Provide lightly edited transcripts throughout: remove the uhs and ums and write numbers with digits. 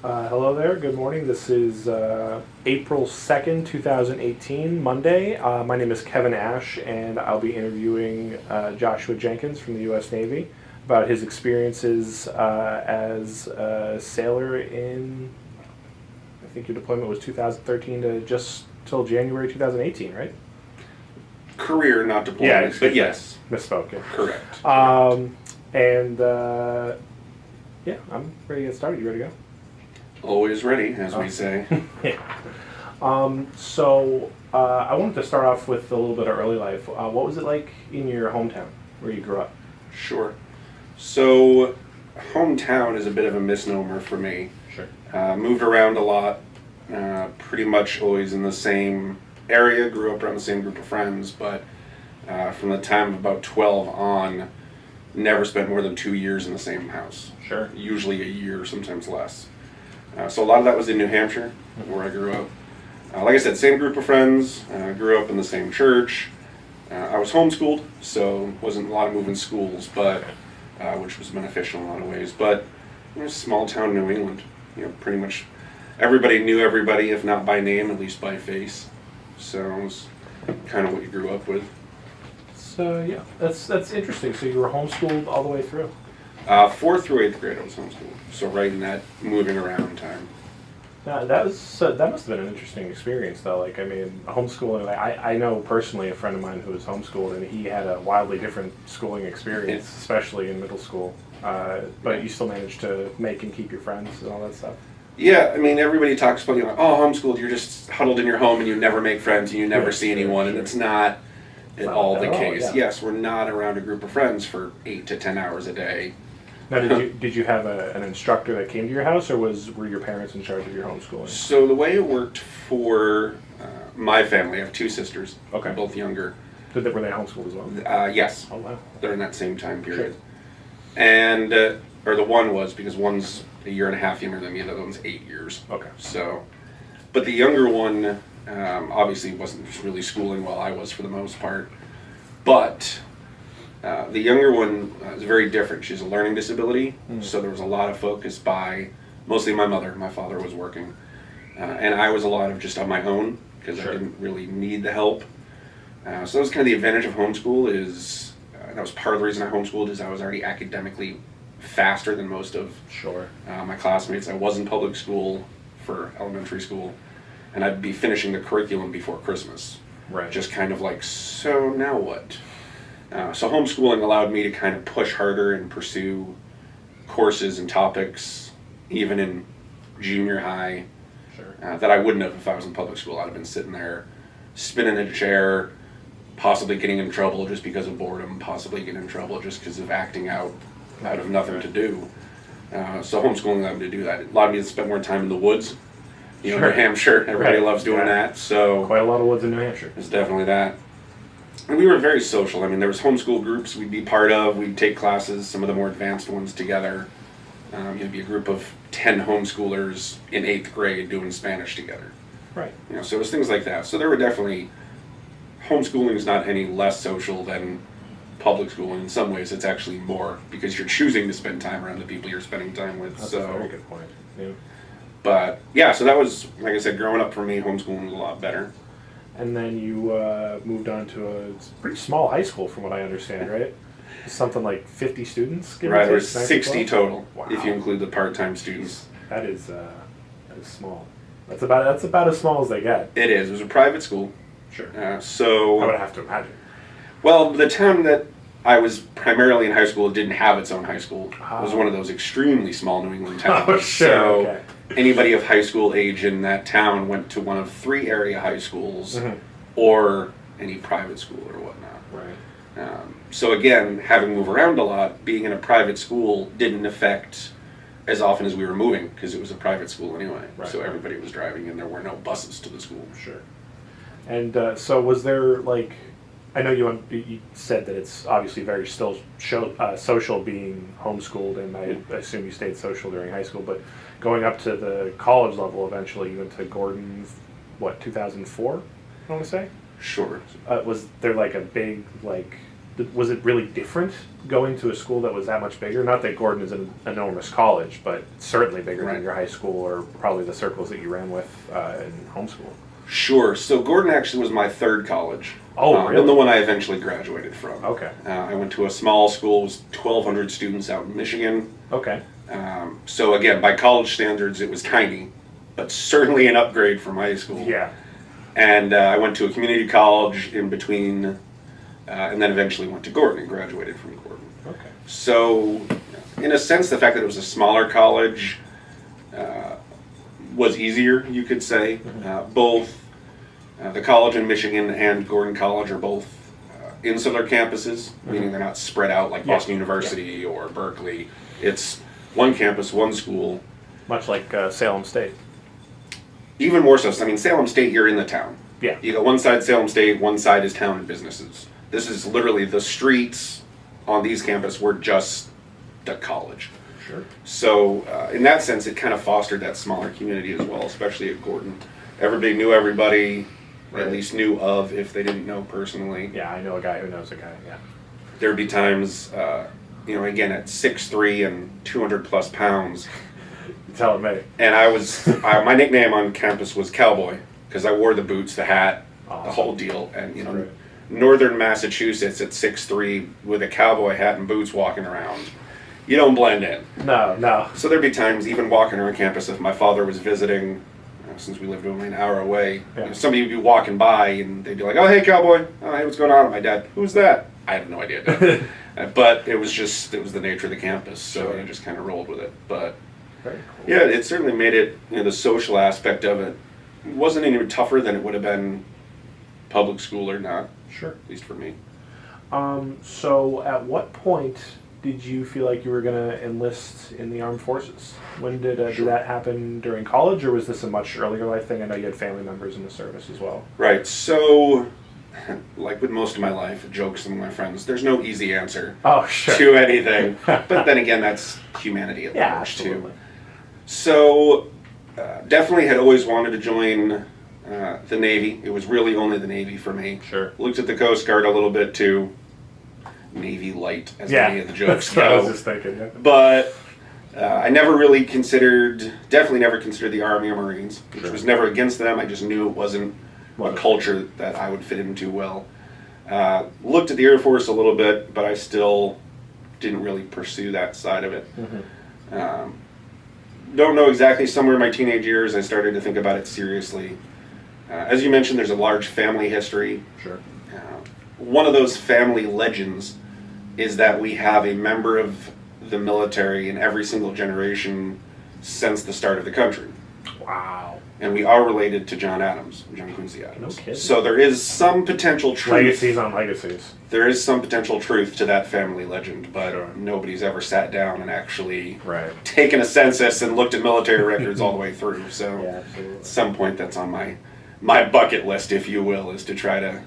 Hello there, good morning. This is April 2nd, 2018, Monday. My name is Kevin Ash, and I'll be interviewing Joshua Jenkins from the U.S. Navy about his experiences as a sailor in, I think your deployment was 2013 to just till January 2018, right? Career, not deployment, Yeah, but yes. Misspoke. Yeah. Correct. Yeah, I'm ready to get started. You ready to go? Always ready, as we say. Yeah. I wanted to start off with a little bit of early life. What was it like in your hometown where you grew up? Sure. So, hometown is a bit of a misnomer for me. Sure. Moved around a lot, pretty much always in the same area, grew up around the same group of friends, but from the time of about 12 on, never spent more than 2 years in the same house. Sure. Usually a year, sometimes less. So a lot of that was in New Hampshire, where I grew up. Like I said, same group of friends, grew up in the same church. I was homeschooled, so wasn't a lot of moving schools, but which was beneficial in a lot of ways. But small town New England, pretty much everybody knew everybody, if not by name, at least by face. So it was kind of what you grew up with. So yeah, that's interesting. So you were homeschooled all the way through. 4th through 8th grade I was homeschooled, so right in that moving around time. That must have been an interesting experience, though. Like, I mean, homeschooling. I know personally a friend of mine who was homeschooled, and he had a wildly different schooling experience, especially in middle school. But you still managed to make and keep your friends and all that stuff. Yeah, I mean, everybody talks about, homeschooled, you're just huddled in your home and you never make friends and you never see anyone, sure. And it's not at all the case. Yeah. Yes, we're not around a group of friends for 8 to 10 hours a day. Now, did you have an instructor that came to your house, or were your parents in charge of your homeschooling? So the way it worked for my family, I have 2 sisters, Okay. both younger. Were they homeschooled as well? Yes. Oh, wow. They're in that same time period. Sure. And, or the one was, because one's a year and a half younger than me, the other one's 8 years. Okay. So, but the younger one obviously wasn't really schooling while I was for the most part. But the younger one is very different. She has a learning disability, so there was a lot of focus by mostly my mother. My father was working. And I was a lot of just on my own, because Sure. I didn't really need the help. So that was kind of the advantage of homeschool is, that was part of the reason I homeschooled, is I was already academically faster than most of Sure. my classmates. I was in public school for elementary school, and I'd be finishing the curriculum before Christmas. Right. Just kind of like, so now what? So homeschooling allowed me to kind of push harder and pursue courses and topics, even in junior high, Sure. that I wouldn't have if I was in public school. I'd have been sitting there, spinning in a chair, possibly getting in trouble just because of boredom, possibly getting in trouble just because of acting out of nothing to do. So homeschooling allowed me to do that. It allowed me to spend more time in the woods. Sure. New Hampshire, everybody Right. loves doing that. So Quite a lot of woods in New Hampshire. it's definitely that. And we were very social. I mean, there was homeschool groups we'd be part of. We'd take classes, some of the more advanced ones together. You'd be a group of 10 homeschoolers in 8th grade doing Spanish together. Right. So it was things like that. So there were definitely, homeschooling is not any less social than public schooling. In some ways, it's actually more, because you're choosing to spend time around the people you're spending time with. That's a very good point. Yeah. But yeah, so that was, like I said, growing up for me, homeschooling was a lot better. And then you moved on to a pretty small high school, from what I understand, right? Something like 50 students. Give or Right, take, there's 9 to 60 12? total, Wow. if you include the part-time students. That is small. That's about as small as they get. It is. It was a private school. Sure. So, I would have to imagine. well, the town that I was primarily in high school didn't have its own high school. It was one of those extremely small New England towns. Oh, sure. So Okay. anybody of high school age in that town went to one of 3 area high schools, or any private school or whatnot. Right. So again, having moved around a lot, being in a private school didn't affect as often as we were moving, because it was a private school anyway. Right. So everybody was driving, and there were no buses to the school. Sure. And so was there, like, I know you said that it's obviously very still social being homeschooled, and I assume you stayed social during high school, but going up to the college level eventually, you went to Gordon, 2004, I want to say? Sure. Was there like a big, like, was it really different going to a school that was that much bigger? Not that Gordon is an enormous college, but certainly bigger Right. than your high school or probably the circles that you ran with in homeschool. Sure. So Gordon actually was my third college. Oh, really? And the one I eventually graduated from. Okay. I went to a small school, it was 1,200 students out in Michigan. Okay. So again, by college standards, it was tiny, but certainly an upgrade from high school. Yeah. And I went to a community college in between, and then eventually went to Gordon and graduated from Gordon. Okay. So, in a sense, the fact that it was a smaller college was easier, you could say. Both the college in Michigan and Gordon College are both insular campuses, meaning they're not spread out like Boston University or Berkeley. It's one campus, one school. Much like Salem State. Even more so. I mean, Salem State, you're in the town. Yeah. You got one side Salem State, one side is town and businesses. This is literally the streets on these campuses were just the college. Sure. So in that sense, it kind of fostered that smaller community as well, especially at Gordon. Everybody knew everybody, or at Right. least knew of if they didn't know personally. Yeah, I know a guy who knows a guy. Yeah. There'd be times, again, at 6'3" and 200 plus pounds, You're telling me. and my nickname on campus was Cowboy, because I wore the boots, the hat, Awesome. the whole deal. And, Great. northern Massachusetts at 6'3" with a cowboy hat and boots walking around, you don't blend in. No. So there'd be times, even walking around campus, if my father was visiting, since we lived only an hour away, Yeah. somebody would be walking by and they'd be like, "Oh, hey, cowboy. Oh, hey, what's going on?" And my dad, "Who's that?" I had no idea. But it was the nature of the campus, so Sure. I just kind of rolled with it. But Very cool. yeah, it certainly made it, the social aspect of it wasn't any tougher than it would have been public school or not, Sure. at least for me. So at what point did you feel like you were going to enlist in the armed forces? When did that happen during college, or was this a much earlier life thing? I know you had family members in the service as well. Right, so like with most of my life, jokes among my friends, there's no easy answer Oh, sure. to anything. But then again, that's humanity at Yeah, large absolutely. too. So definitely had always wanted to join the Navy. It was really only the Navy for me. Sure. Looked at the Coast Guard a little bit too. Navy light, as Yeah, many of the jokes that's what I was go. just thinking. Yeah. But I definitely never considered the Army or Marines, which Sure. was never against them. I just knew it wasn't a Wasn't. culture that I would fit into well. Looked at the Air Force a little bit, but I still didn't really pursue that side of it. Don't know exactly. Somewhere in my teenage years, I started to think about it seriously. As you mentioned, there's a large family history. Sure. One of those family legends is that we have a member of the military in every single generation since the start of the country. Wow. And we are related to John Quincy Adams. No kidding. So there is some potential truth. Legacies on legacies. There is some potential truth to that family legend, but Sure. nobody's ever sat down and actually Right. taken a census and looked at military records all the way through. So Yeah, absolutely. at some point that's on my bucket list, if you will, is to try to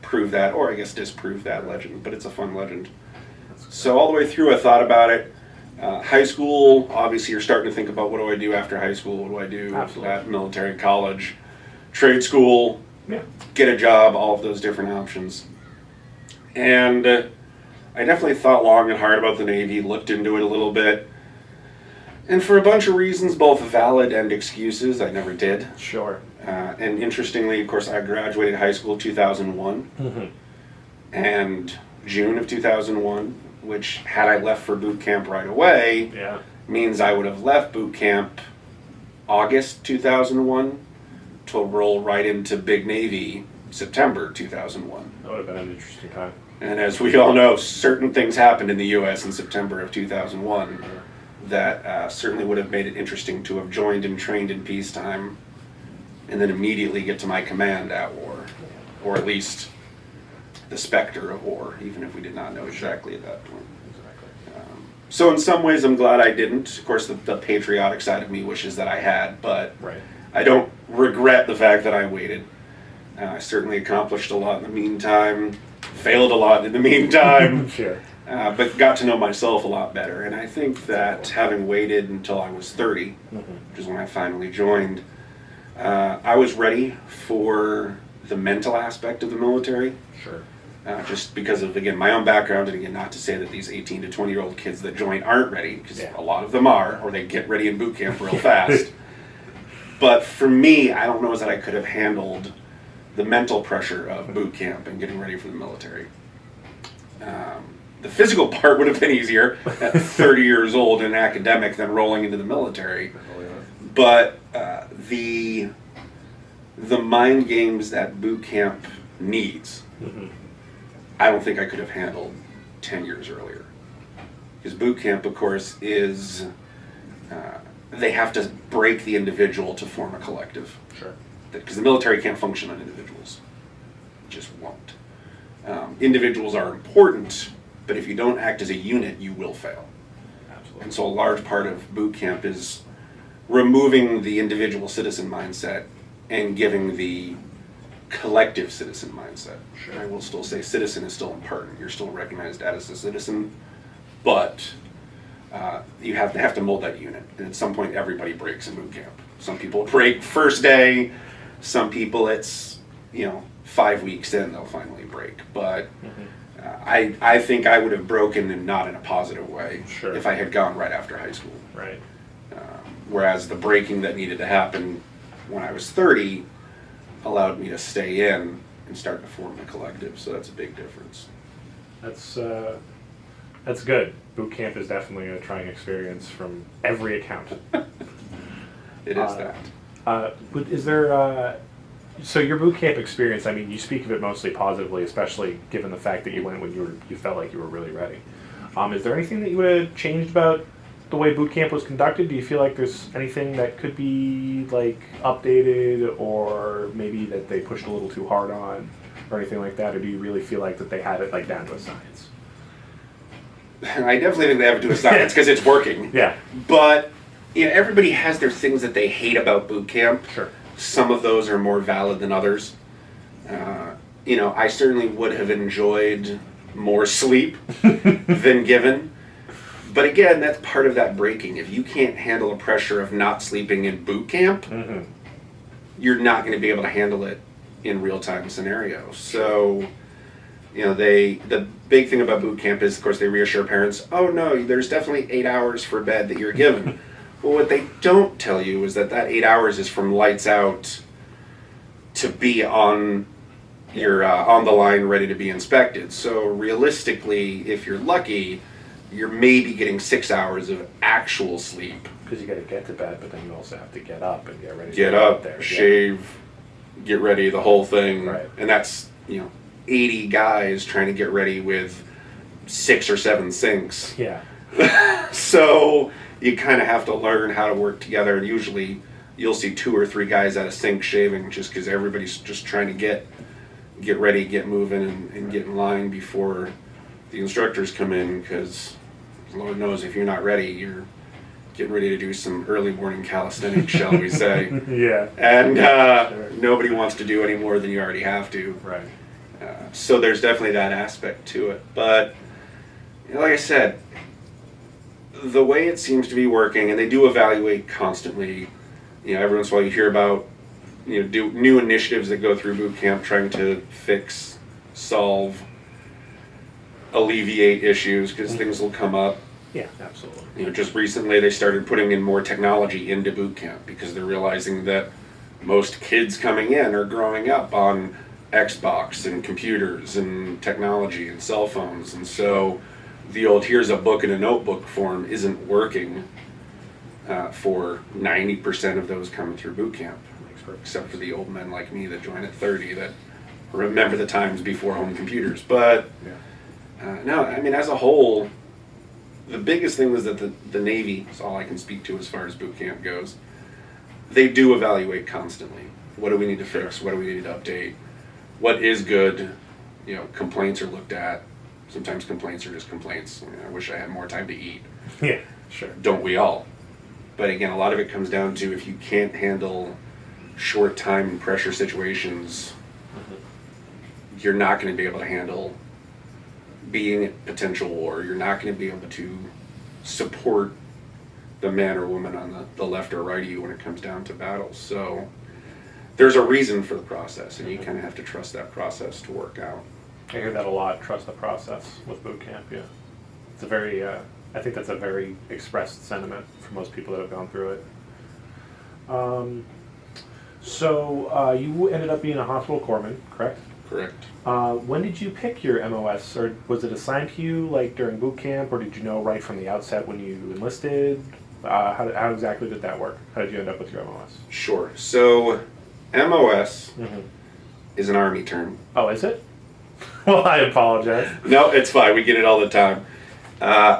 prove that, or I guess disprove that legend, but it's a fun legend. So all the way through I thought about it. High school, obviously you're starting to think about what do I do after high school, what do I do Absolutely. at military college, trade school, Yeah. get a job, all of those different options. And I definitely thought long and hard about the Navy, looked into it a little bit. And for a bunch of reasons, both valid and excuses, I never did. Sure. And interestingly, of course, I graduated high school 2001 and June of 2001, which had I left for boot camp right away, Yeah. means I would have left boot camp August 2001 to roll right into Big Navy September 2001. That would have been an interesting time. And as we all know, certain things happened in the U.S. in September of 2001 that certainly would have made it interesting to have joined and trained in peacetime and then immediately get to my command at war, or at least the specter of war, even if we did not know exactly at that point. Exactly. So in some ways I'm glad I didn't. Of course, the patriotic side of me wishes that I had, but Right. I don't regret the fact that I waited. I certainly accomplished a lot in the meantime, failed a lot in the meantime, Sure. but got to know myself a lot better. And I think that having waited until I was 30, which is when I finally joined, I was ready for the mental aspect of the military. Sure. just because of, again, my own background, and again, not to say that these 18 to 20-year-old kids that join aren't ready, because a lot of them are, or they get ready in boot camp real fast. But for me, I don't know that I could have handled the mental pressure of boot camp and getting ready for the military. The physical part would have been easier at 30 years old and an academic than rolling into the military. But the mind games that boot camp needs, I don't think I could have handled 10 years earlier. Because boot camp, of course, is they have to break the individual to form a collective. Sure. Because the military can't function on individuals. It just won't. Individuals are important, but if you don't act as a unit, you will fail. Absolutely. And so a large part of boot camp is removing the individual citizen mindset and giving the collective citizen mindset. Sure. I will still say citizen is still important. You're still recognized as a citizen, but you have to mold that unit. And at some point, everybody breaks in boot camp. Some people break first day. Some people, it's 5 weeks in they'll finally break. But I think I would have broken, and not in a positive way, if I had gone right after high school. Right. Whereas the breaking that needed to happen when I was 30 allowed me to stay in and start to form the collective. So that's a big difference. That's good. Boot camp is definitely a trying experience from every account. It is that. But is there, so your boot camp experience, I mean, you speak of it mostly positively, especially given the fact that you went when you felt like you were really ready. Is there anything that you would have changed about the way boot camp was conducted? Do you feel like there's anything that could be like updated, or maybe that they pushed a little too hard on, or anything like that? Or do you really feel like that they had it like down to a science? I definitely think they have it to a science because it's working. Yeah. But everybody has their things that they hate about boot camp. Sure. Some of those are more valid than others. I certainly would have enjoyed more sleep than given. But again, that's part of that breaking. If you can't handle the pressure of not sleeping in boot camp, you're not going to be able to handle it in real-time scenarios. So, the big thing about boot camp is, of course, they reassure parents, oh no, there's definitely 8 hours for bed that you're given. Well, what they don't tell you is that 8 hours is from lights out to be on your on the line ready to be inspected. So realistically, if you're lucky, you're maybe getting 6 hours of actual sleep. Because you got to get to bed, but then you also have to get up and get ready. Get up, there. Shave, get ready, the whole thing. Right. And that's 80 guys trying to get ready with 6 or 7 sinks. Yeah. So you kind of have to learn how to work together, and usually you'll see 2 or 3 guys at a sink shaving just because everybody's just trying to get ready, get moving, and get in line before the instructors come in, because Lord knows if you're not ready, you're getting ready to do some early morning calisthenics, shall we say. Yeah. And nobody wants to do any more than you already have to. Right. So there's definitely that aspect to it. But like I said, the way it seems to be working, and they do evaluate constantly. Every once in a while you hear about do new initiatives that go through boot camp trying to fix, solve, alleviate issues, because things will come up. Yeah, absolutely. Just recently they started putting in more technology into boot camp because they're realizing that most kids coming in are growing up on Xbox and computers and technology and cell phones, and so the old here's a book and a notebook form isn't working for 90% of those coming through boot camp, except for the old men like me that join at 30 that remember the times before home computers. But no, I mean, as a whole, the biggest thing was that the Navy is all I can speak to as far as boot camp goes. They do evaluate constantly. What do we need to fix? What do we need to update? What is good? Complaints are looked at. Sometimes complaints are just complaints. I wish I had more time to eat. Yeah, sure. Don't we all? But again, a lot of it comes down to if you can't handle short time and pressure situations, you're not going to be able to handle being at potential war. You're not going to be able to support the man or woman on the left or right of you when it comes down to battle. So there's a reason for the process, and you kind of have to trust that process to work out. I hear that a lot. Trust the process with boot camp. Yeah, it's a very. I think that's a very expressed sentiment for most people that have gone through it. So you ended up being a hospital corpsman, correct? Correct. When did you pick your MOS, or was it assigned to you like during boot camp, or did you know right from the outset when you enlisted? How exactly did that work? How did you end up with your MOS? Sure. So, MOS Mm-hmm. is an Army term. Oh, is it? Well, I apologize. No, it's fine. We get it all the time.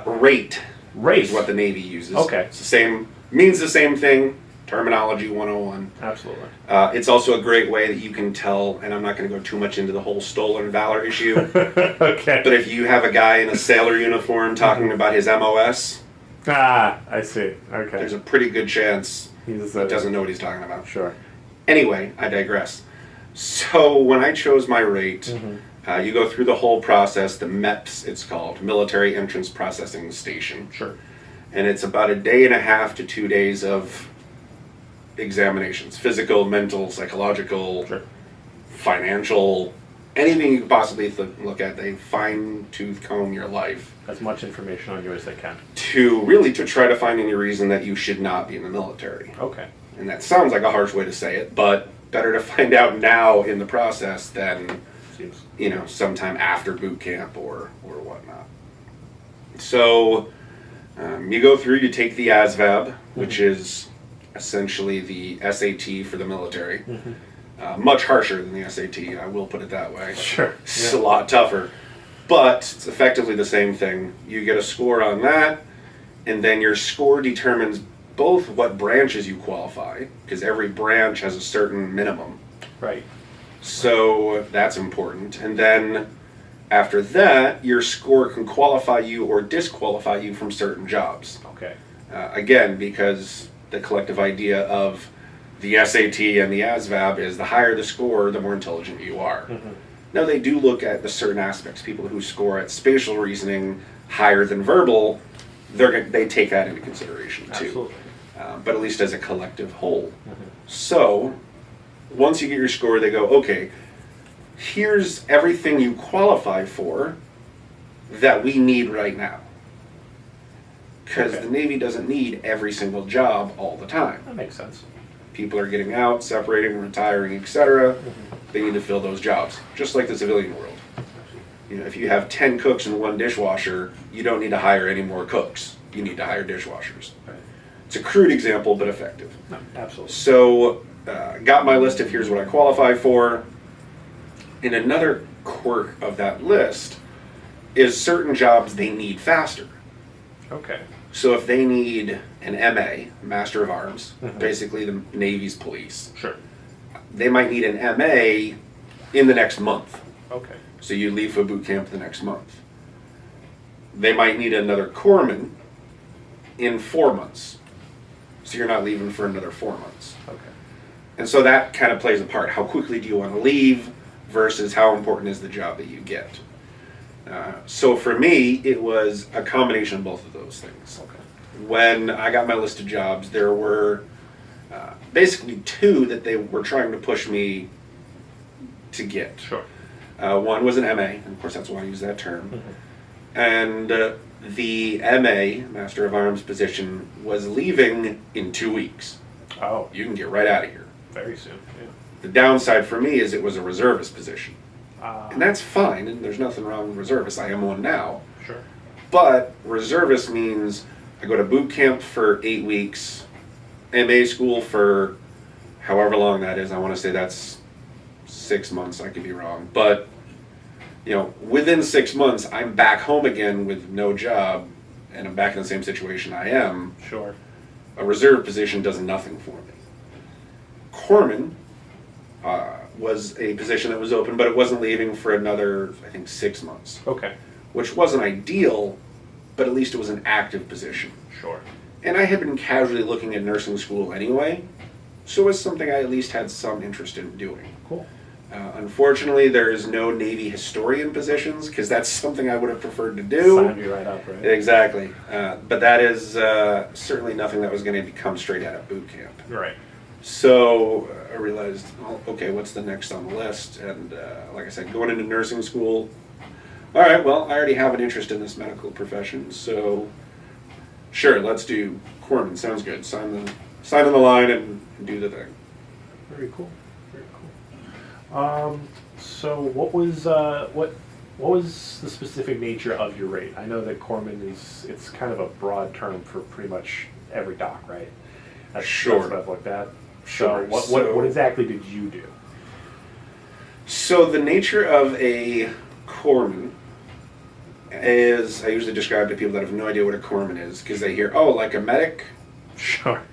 Rate is what the Navy uses. Okay. It's the same, means the same thing. Terminology 101. Absolutely. It's also a great way that you can tell, and I'm not going to go too much into the whole stolen valor issue, Okay. but if you have a guy in a sailor uniform talking about his MOS, I see. Okay. there's a pretty good chance he He's doesn't know what he's talking about. Sure. Anyway, I digress. So when I chose my rate, Mm-hmm. you go through the whole process, the MEPS it's called, Military Entrance Processing Station. Sure. And it's about a day and a half to 2 days of examinations, physical, mental, psychological, Sure. financial, anything you could possibly look at. They fine-tooth comb your life As much information on you as they can. to try to find any reason that you should not be in the military. Okay. And that sounds like a harsh way to say it, but better to find out now in the process than Seems. sometime after boot camp or whatnot. So you go through, you take the ASVAB, which is essentially the SAT for the military. Much harsher than the SAT, I will put it that way. Sure. It's a lot tougher. But it's effectively the same thing. You get a score on that, and then your score determines both what branches you qualify, because every branch has a certain minimum. Right. So that's important. And then after that, your score can qualify you or disqualify you from certain jobs. Okay. Again, because the collective idea of the SAT and the ASVAB is the higher the score, the more intelligent you are. Now, they do look at the certain aspects. People who score at spatial reasoning higher than verbal, they take that into consideration too. Absolutely. But at least as a collective whole. So, once you get your score, they go, okay, here's everything you qualify for that we need right now. Because Okay. the Navy doesn't need every single job all the time. That makes sense. People are getting out, separating, retiring, etc. They need to fill those jobs, just like the civilian world. If you have 10 cooks and 1 dishwasher, you don't need to hire any more cooks. You need to hire dishwashers. Right. It's a crude example, but effective. No, absolutely. So, got my list of here's what I qualify for. And another quirk of that list is certain jobs they need faster. Okay. So if they need an MA, Master of Arms, basically the Navy's police, Sure. they might need an MA in the next month. Okay. So you leave for boot camp the next month. They might need another corpsman in 4 months. So you're not leaving for another 4 months. Okay. And so that kind of plays a part. How quickly do you want to leave versus how important is the job that you get? So for me, it was a combination of both of those things. Okay. When I got my list of jobs, there were basically 2 that they were trying to push me to get. Sure. One was an MA, and of course that's why I use that term. And the MA, Master of Arms position, was leaving in 2 weeks. Oh, You can get right out of here. very soon. The downside for me is it was a reservist position. Yeah. And that's fine, and there's nothing wrong with reservists. I am one now. Sure. But reservist means I go to boot camp for 8 weeks, MA school for however long that is. I want to say that's 6 months. I could be wrong. But, within 6 months, I'm back home again with no job, and I'm back in the same situation I am. Sure. A reserve position does nothing for me. Corpsman was a position that was open, but it wasn't leaving for another, I think, 6 months, Okay. which wasn't ideal, but at least it was an active position. Sure. And I had been casually looking at nursing school anyway, so it was something I at least had some interest in doing. Cool. Unfortunately, there is no Navy historian positions, because that's something I would have preferred to do. Sign you right up, right? Exactly. But that is certainly nothing that was going to come straight out of boot camp. Right. So I realized, okay, what's the next on the list? And like I said, going into nursing school, all right, well, I already have an interest in this medical profession, so sure, let's do corpsman. Sounds good. Sign on the line and do the thing. Very cool. Very cool. So what was the specific nature of your rate? I know that corpsman it's kind of a broad term for pretty much every dock, right? Sure. That's what I've looked at. Sure. So what exactly did you do? So the nature of a corpsman is, I usually describe to people that have no idea what a corpsman is, because they hear, oh, like a medic? Sure.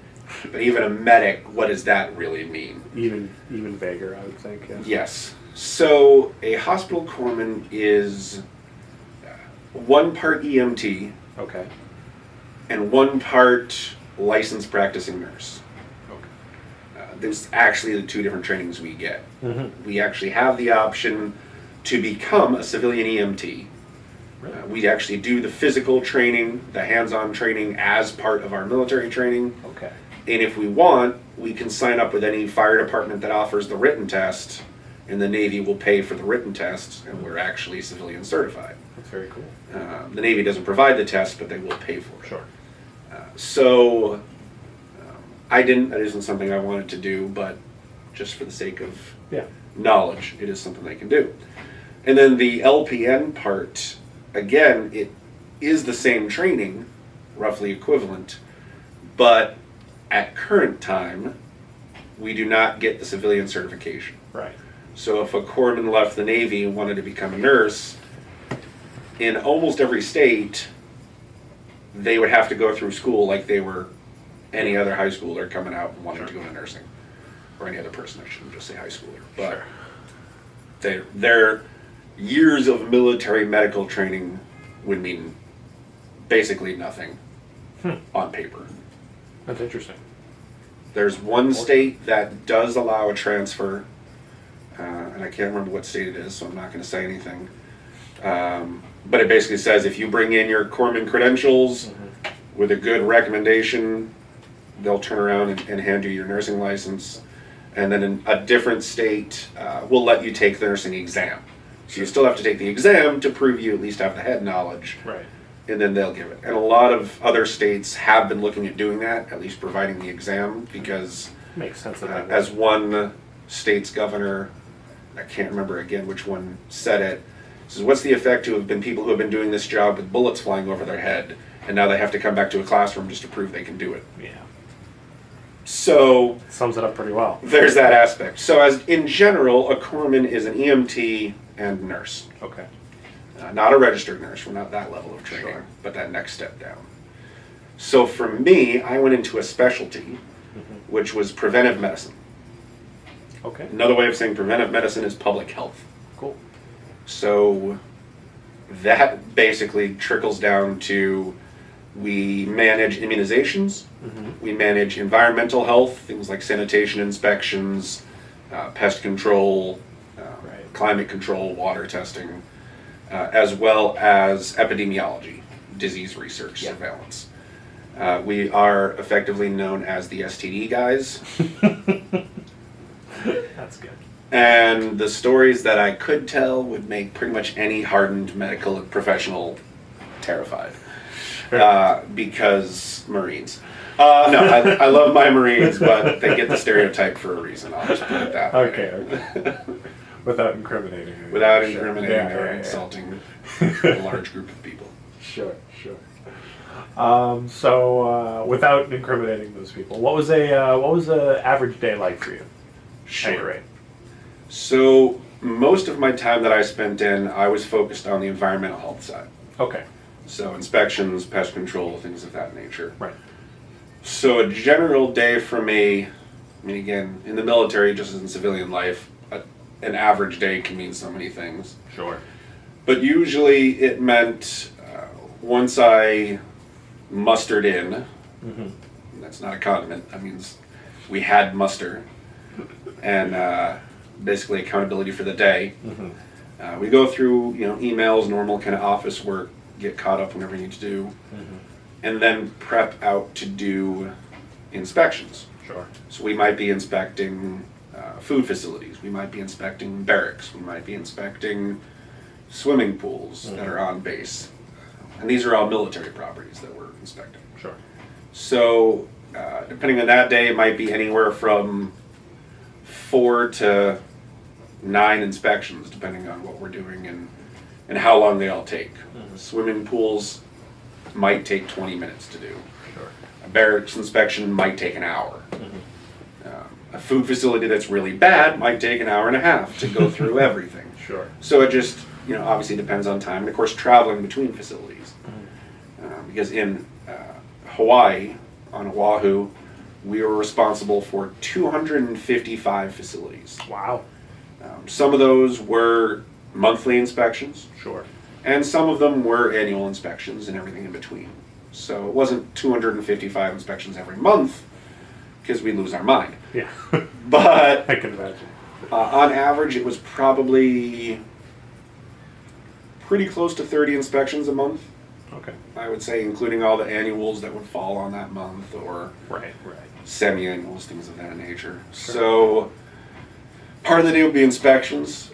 But even a medic, what does that really mean? Even vaguer, I would think. Yeah. Yes. So a hospital corpsman is one part EMT Okay. and one part licensed practicing nurse. Okay. There's actually the two different trainings we get. Mm-hmm. We actually have the option to become a civilian EMT. Really? We actually do the physical training, the hands-on training as part of our military training. Okay. And if we want, we can sign up with any fire department that offers the written test, and the Navy will pay for the written test, and we're actually civilian certified. That's very cool. The Navy doesn't provide the test, but they will pay for it. Sure. So that isn't something I wanted to do, but just for the sake of Yeah. knowledge, it is something they can do. And then the LPN part, again, it is the same training, roughly equivalent, but at current time, we do not get the civilian certification. Right. So if a corpsman left the Navy and wanted to become a nurse, in almost every state, they would have to go through school like they were any other high schooler coming out and wanting to go into nursing. Or any other person, I shouldn't just say high schooler. But their years of military medical training would mean basically nothing on paper. That's interesting. There's one state that does allow a transfer, and I can't remember what state it is, so I'm not going to say anything. But it basically says if you bring in your corpsman credentials with a good recommendation, they'll turn around and hand you your nursing license. And then in a different state will let you take the nursing exam. So you still have to take the exam to prove you at least have the head knowledge. Right. And then they'll give it. And a lot of other states have been looking at doing that, at least providing the exam, because Makes sense of that. as one state's governor, I can't remember again which one said it, says, what's the effect to have been people who have been doing this job with bullets flying over their head, and now they have to come back to a classroom just to prove they can do it. Yeah. So Sums it up pretty well. there's that aspect. So as in general, a corpsman is an EMT and nurse. Okay. Not a registered nurse, we're not that level of training, Sure. but that next step down. So for me, I went into a specialty, which was preventive medicine. Okay. Another way of saying preventive medicine is public health. Cool. So that basically trickles down to we manage immunizations, we manage environmental health, things like sanitation inspections, pest control, Right. climate control, water testing, as well as epidemiology, disease research, Yeah. surveillance. We are effectively known as the STD guys. That's good. And the stories that I could tell would make pretty much any hardened medical professional terrified. Because Marines. No, I love my Marines, but they get the stereotype for a reason. I'll just put it that way. Okay. Without incriminating. Without Sure. incriminating Yeah, or yeah, yeah. insulting a large group of people. Sure. So without incriminating those people, what was a average day like for you? At your rate? So most of my time that I spent in, I was focused on the environmental health side. Okay. So inspections, pest control, things of that nature. Right. So a general day for me, I mean, again, in the military, just as in civilian life, an average day can mean so many things. Sure. But usually it meant once I mustered in, that's not a condiment, that means we had muster, and basically accountability for the day. We go through, emails, normal kind of office work, get caught up whenever you need to do, and then prep out to do inspections. Sure. So we might be inspecting food facilities, we might be inspecting barracks, we might be inspecting swimming pools that are on base. And these are all military properties that we're inspecting. Sure. So, depending on that day, it might be anywhere from 4 to 9 inspections, depending on what we're doing and how long they all take. Swimming pools might take 20 minutes to do. Sure. A barracks inspection might take an hour. A food facility that's really bad might take an hour and a half to go through everything. Sure. So it just, obviously depends on time. And of course, traveling between facilities. Because in Hawaii, on Oahu, we were responsible for 255 facilities. Wow. Some of those were monthly inspections, Sure. and some of them were annual inspections and everything in between. So it wasn't 255 inspections every month, because we'd lose our mind. Yeah. But I can imagine. on average, it was probably pretty close to 30 inspections a month, Okay. I would say, including all the annuals that would fall on that month, or Right. semi-annuals, things of that nature. So part of the day would be inspections.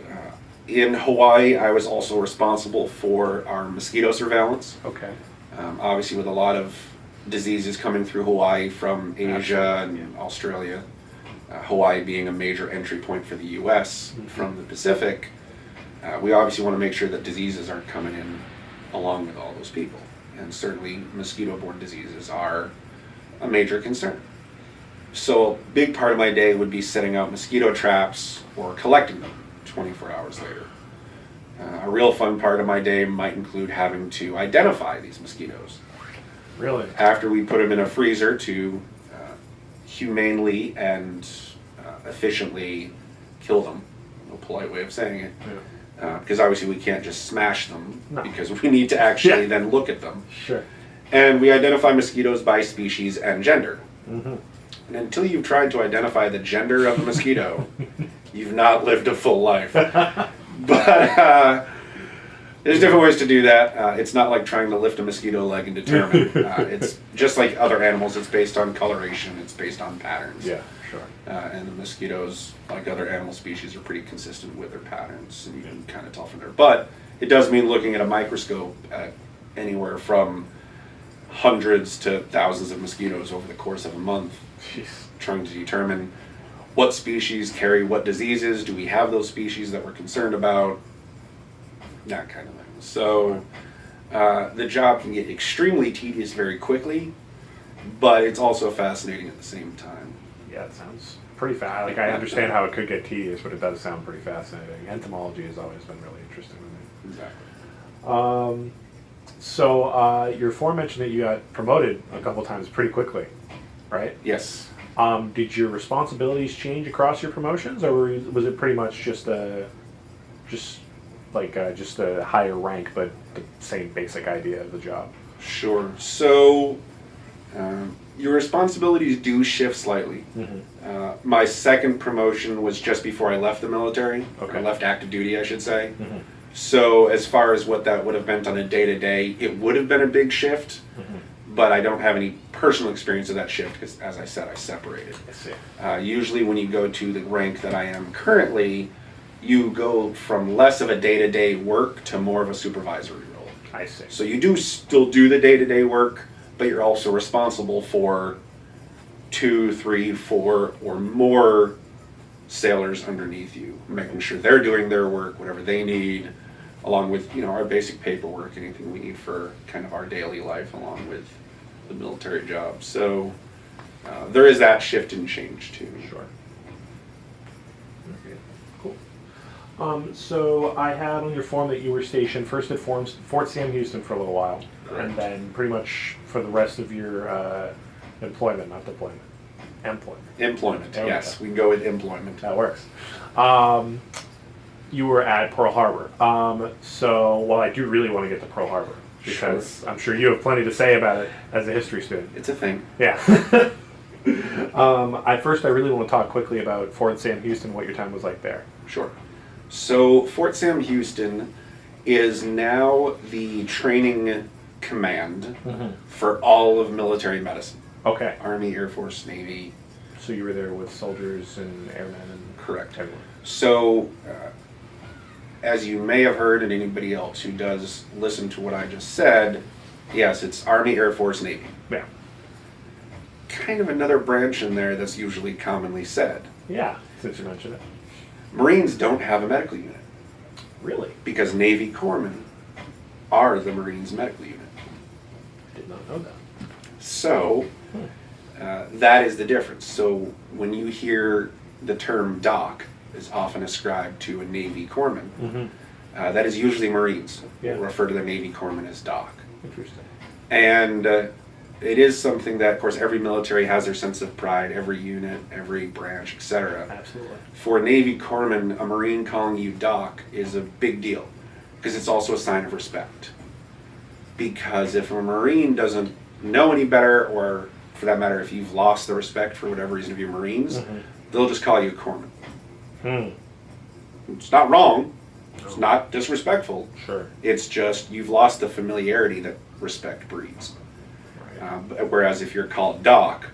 In Hawaii, I was also responsible for our mosquito surveillance. Okay. Obviously, with a lot of diseases coming through Hawaii from Asia and Australia, Hawaii being a major entry point for the U.S. from the Pacific, we obviously want to make sure that diseases aren't coming in along with all those people. And certainly mosquito-borne diseases are a major concern. So a big part of my day would be setting out mosquito traps or collecting them 24 hours later. A real fun part of my day might include having to identify these mosquitoes. Really? After we put them in a freezer to humanely and efficiently kill them, a polite way of saying it. Yeah. Because obviously we can't just smash them, No. because we need to actually then look at them. Sure. And we identify mosquitoes by species and gender. Mm-hmm. And until you've tried to identify the gender of a mosquito, you've not lived a full life. But there's different ways to do that. It's not like trying to lift a mosquito leg and determine. It's just like other animals. It's based on coloration. It's based on patterns. Yeah, sure. And the mosquitoes, like other animal species, are pretty consistent with their patterns, and you can kind of tell from there. But it does mean looking at a microscope at anywhere from hundreds to thousands of mosquitoes over the course of a month, Jeez. trying to determine what species carry what diseases, do we have those species that we're concerned about, that kind of thing. So the job can get extremely tedious very quickly, but it's also fascinating at the same time. Yeah, it sounds pretty fast. Like, I understand how it could get tedious, but it does sound pretty fascinating. Entomology has always been really interesting to me. Exactly. So your form mentioned that you got promoted a couple times pretty quickly, right? Yes. Did your responsibilities change across your promotions, or was it pretty much just a higher rank, but the same basic idea of the job? Sure. So your responsibilities do shift slightly. Mm-hmm. My second promotion was just before I left the military, Okay. or left active duty, I should say. Mm-hmm. So as far as what that would have meant on a day-to-day, it would have been a big shift, but I don't have any personal experience of that shift because, as I said, I separated. I see. Usually when you go to the rank that I am currently, you go from less of a day-to-day work to more of a supervisory role. I see. So you do still do the day-to-day work, but you're also responsible for 2, 3, 4, or more sailors underneath you, making sure they're doing their work, whatever they need, along with our basic paperwork, anything we need for kind of our daily life, along with the military job. So there is that shift and change too. Sure. Okay. Cool. So I had on your form that you were stationed first at Fort Sam Houston for a little while, Correct. and then pretty much for the rest of your employment, not deployment, Employment, There we yes, go. we can go with employment. That works. You were at Pearl Harbor. Well, I do really want to get to Pearl Harbor because I'm sure you have plenty to say about it as a history student. It's a thing. Yeah. I really want to talk quickly about Fort Sam Houston, what your time was like there. Sure. So Fort Sam Houston is now the training command for all of military medicine. Okay. Army, Air Force, Navy. So you were there with soldiers and airmen and Correct. everyone. So as you may have heard, and anybody else who does listen to what I just said, yes, it's Army, Air Force, Navy. Yeah. Kind of another branch in there that's usually commonly said. Yeah, since you mentioned it. Marines don't have a medical unit. Really? Because Navy corpsmen are the Marines' medical unit. Did not know that. So, that is the difference. So, when you hear the term doc is often ascribed to a Navy corpsman, that is usually Marines. Yeah. We'll refer to the Navy corpsman as doc. Interesting. And it is something that, of course, every military has their sense of pride, every unit, every branch, etc. Absolutely. For a Navy corpsman, a Marine calling you doc is a big deal because it's also a sign of respect. Because if a Marine doesn't know any better, or for that matter, if you've lost the respect for whatever reason of your Marines, they'll just call you a corpsman. It's not wrong. It's not disrespectful. Sure. It's just you've lost the familiarity that respect breeds. Whereas if you're called doc,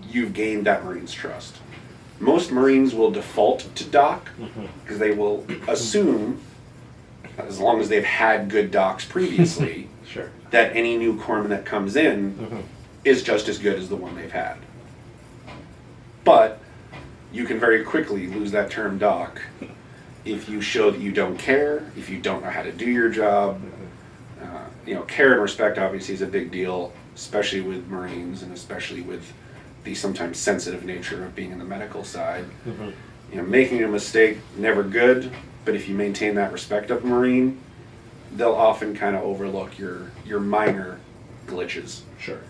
you've gained that Marine's trust. Most Marines will default to doc because they will assume, as long as they've had good docs previously, Sure. that any new corpsman that comes in is just as good as the one they've had. But you can very quickly lose that term doc if you show that you don't care, if you don't know how to do your job. Care and respect obviously is a big deal, especially with Marines and especially with the sometimes sensitive nature of being in the medical side. Making a mistake, never good, but if you maintain that respect of a Marine, they'll often kind of overlook your minor glitches. Sure.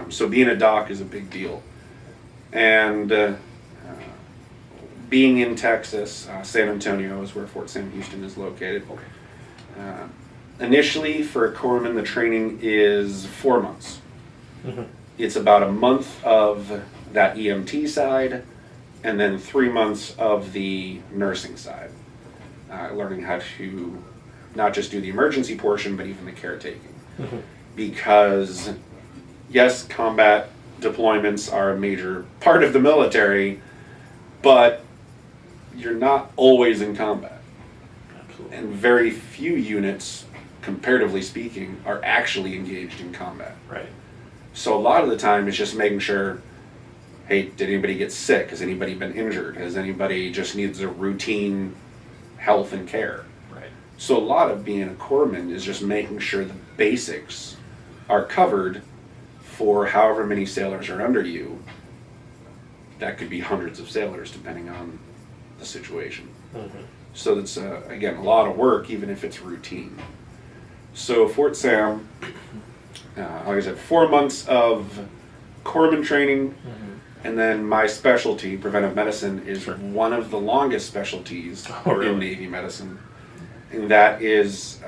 So being a doc is a big deal. And being in Texas, San Antonio is where Fort Sam Houston is located. Initially, for a corpsman, the training is 4 months. It's about a month of that EMT side, and then 3 months of the nursing side. Learning how to not just do the emergency portion, but even the caretaking. Because, yes, combat deployments are a major part of the military, but you're not always in combat. Absolutely. And very few units, comparatively speaking, are actually engaged in combat. Right. So a lot of the time it's just making sure, hey, did anybody get sick? Has anybody been injured? Has anybody just needs a routine health and care? Right. So a lot of being a corpsman is just making sure the basics are covered for however many sailors are under you. That could be hundreds of sailors depending on the situation. So it's, again, a lot of work even if it's routine. So Fort Sam, like I said, 4 months of corpsman training, and then my specialty, preventive medicine, is one of the longest specialties in Navy medicine, and that is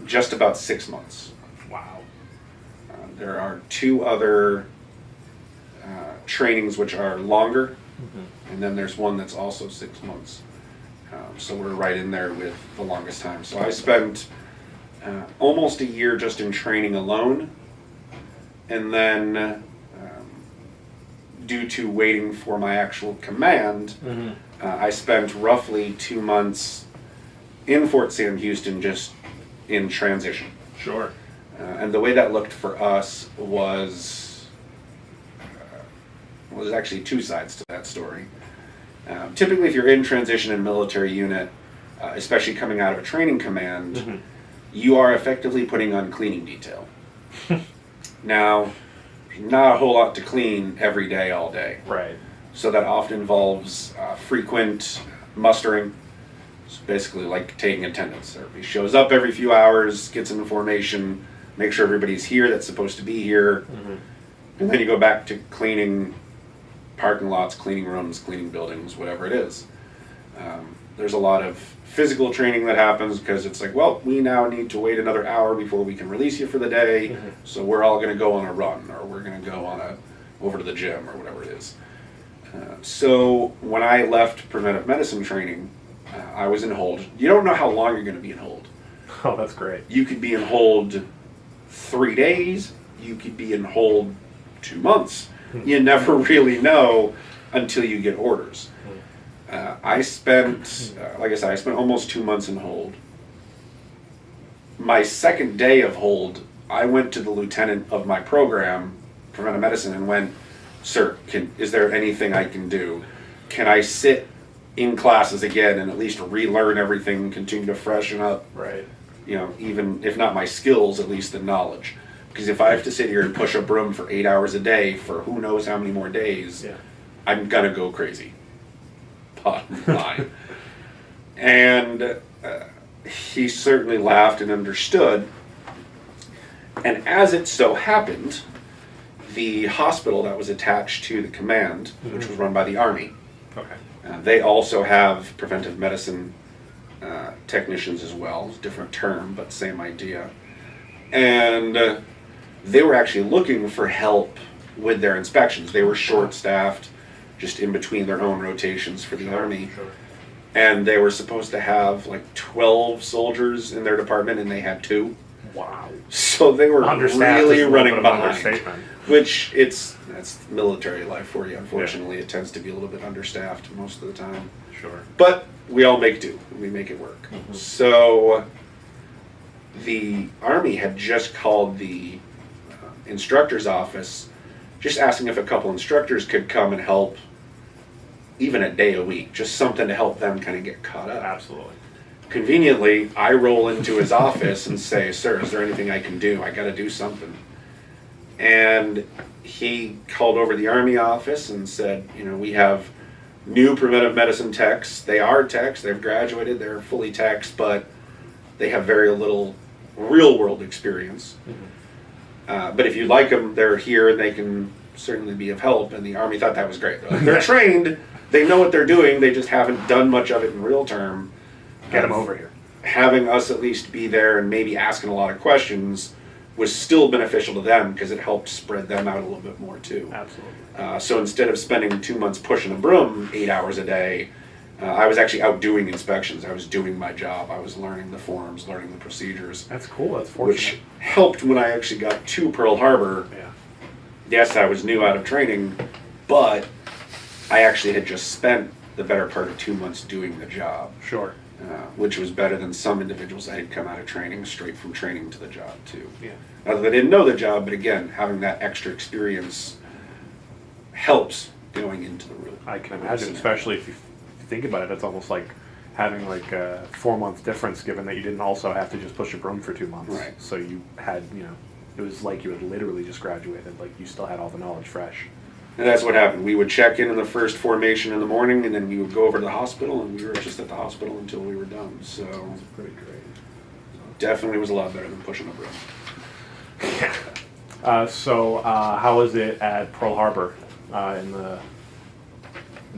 just about 6 months. Wow. There are 2 other trainings which are longer, and then there's one that's also 6 months. So we're right in there with the longest time. So I spent almost a year just in training alone, and then due to waiting for my actual command, I spent roughly 2 months in Fort Sam Houston just in transition. Sure. And the way that looked for us was there's actually 2 sides to that story. Typically, if you're in transition in a military unit, especially coming out of a training command, you are effectively putting on cleaning detail. Now, not a whole lot to clean every day, all day. Right. So that often involves frequent mustering. It's basically like taking attendance. Everybody shows up every few hours, gets an information, make sure everybody's here that's supposed to be here, and then you go back to cleaning parking lots, cleaning rooms, cleaning buildings, whatever it is. There's a lot of physical training that happens because it's like, well, we now need to wait another hour before we can release you for the day, so we're all going to go on a run, or we're going to go on over to the gym, or whatever it is. So when I left preventive medicine training, I was in hold. You don't know how long you're going to be in hold. Oh, that's great. You could be in hold 3 days. You could be in hold 2 months. You never really know until you get orders. I spent, like I said, I spent almost 2 months in hold. My second day of hold, I went to the lieutenant of my program, preventive medicine, and went, "Sir, is there anything I can do? Can I sit in classes again and at least relearn everything, continue to freshen up, Right. Even if not my skills, at least the knowledge? Because if I have to sit here and push a broom for 8 hours a day for who knows how many more days, I'm gonna go crazy." Bottom line. And he certainly laughed and understood. And as it so happened, the hospital that was attached to the command, which was run by the Army, they also have preventive medicine technicians as well. Different term, but same idea. And they were actually looking for help with their inspections. They were short-staffed, just in between their own rotations for the Army. And they were supposed to have like 12 soldiers in their department, and they had 2. Wow. So they were really running behind. Which that's military life for you. Unfortunately, it tends to be a little bit understaffed most of the time. Sure. But we all make do. We make it work. So the Army had just called the instructor's office, just asking if a couple instructors could come and help, even a day a week, just something to help them kind of get caught up. Absolutely. Conveniently, I roll into his office and say, "Sir, is there anything I can do? I got to do something." And he called over the Army office and said, "We have new preventive medicine techs. They are techs. They've graduated. They're fully techs, but they have very little real-world experience. But if you'd like them, they're here and they can certainly be of help." And the Army thought that was great. They're trained. They know what they're doing. They just haven't done much of it in real term. Get them over here. Having us at least be there and maybe asking a lot of questions was still beneficial to them because it helped spread them out a little bit more too. Absolutely. So instead of spending 2 months pushing a broom 8 hours a day, I was actually out doing inspections. I was doing my job. I was learning the forms, learning the procedures. That's cool. That's fortunate. Which helped when I actually got to Pearl Harbor. Yeah. Yes, I was new out of training, but I actually had just spent the better part of 2 months doing the job. Sure. Which was better than some individuals that had come out of training, straight from training to the job too. Yeah. Now, they didn't know the job, but again, having that extra experience helps going into the real. I can imagine, especially if you think about it, it's almost like having like a 4-month difference, given that you didn't also have to just push a broom for 2 months. Right. So you had, it was like you had literally just graduated, like you still had all the knowledge fresh. And that's what happened. We would check in the first formation in the morning, and then we would go over to the hospital, and we were just at the hospital until we were done. So That's pretty great. definitely was a lot better than pushing a broom. So how was it at Pearl Harbor in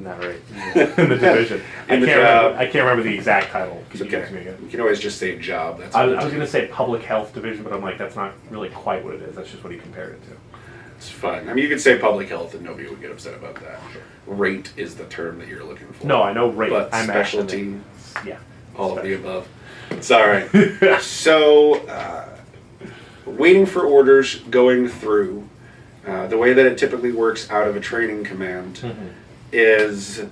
that rate in the division? I can't remember the exact title. Could you give it to me again? You can always just say job. That's I was going to say public health division, but I'm like, that's not really quite what it is. That's just what he compared it to. It's fine. I mean, you could say public health, and nobody would get upset about that. Rate is the term that you're looking for. No, I know rate. But I'm specialty, yeah, all of the above. It's all right. So, waiting for orders, going through. The way that it typically works out of a training command is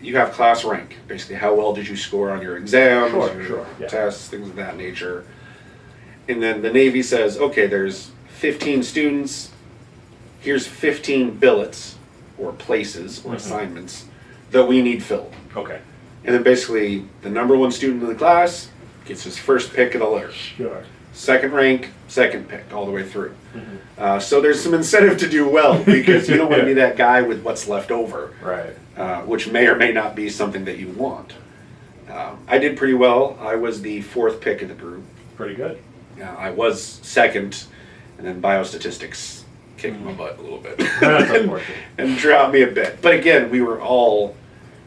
you have class rank. Basically, how well did you score on your exams, your tests, things of that nature. And then the Navy says, okay, there's 15 students. Here's 15 billets or places or assignments that we need filled. Okay. And then basically the number one student in the class gets his first pick of the litter. Sure. Second rank, second pick, all the way through. So there's some incentive to do well because you don't want to be that guy with what's left over. Right. Which may or may not be something that you want. I did pretty well. I was the 4th pick of the group. Pretty good. I was second, and then biostatistics kicked my butt a little bit. That's unfortunate. And dropped me a bit. But again, we were all,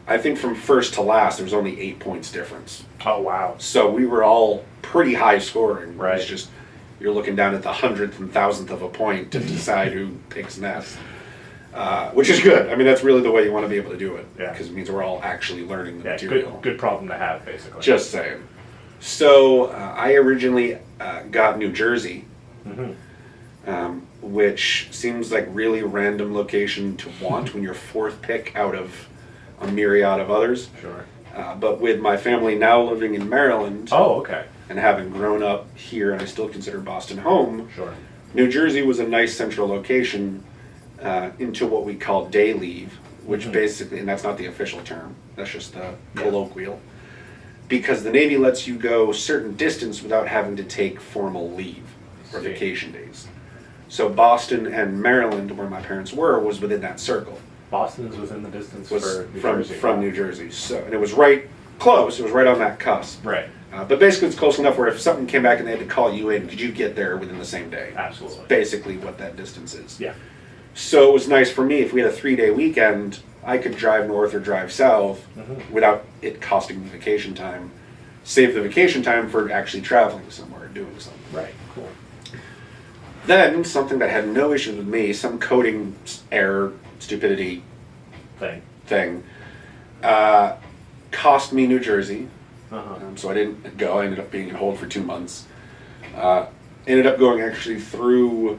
I think from first to last, there was only 8 points difference. Oh, wow. So we were all pretty high scoring. Right. It's just, you're looking down at the 100th and 1000th of a point to decide who picks next. Which is good. I mean, that's really the way you want to be able to do it. Yeah. Because it means we're all actually learning the material. Good problem to have, basically. Just saying. So I originally got New Jersey, which seems like really random location to want when you're 4th pick out of a myriad of others. Sure. But with my family now living in Maryland Oh, okay. and having grown up here, and I still consider Boston home, Sure. New Jersey was a nice central location into what we call day leave, which basically, and that's not the official term, that's just the colloquial, because the Navy lets you go a certain distance without having to take formal leave or vacation days. So Boston and Maryland, where my parents were, was within that circle. Boston's within the distance Was for New from Jersey. from New Jersey. So, and it was right close. It was right on that cusp. Right. But basically, it's close enough where if something came back and they had to call you in, could you get there within the same day? Absolutely. Basically, what that distance is. Yeah. So it was nice for me if we had a 3-day weekend, I could drive north or drive south without it costing me vacation time. Save the vacation time for actually traveling somewhere and doing something. Right. Cool. Then something that had no issues with me, some coding error, stupidity thing, cost me New Jersey. So I didn't go. I ended up being in hold for 2 months. Ended up going actually through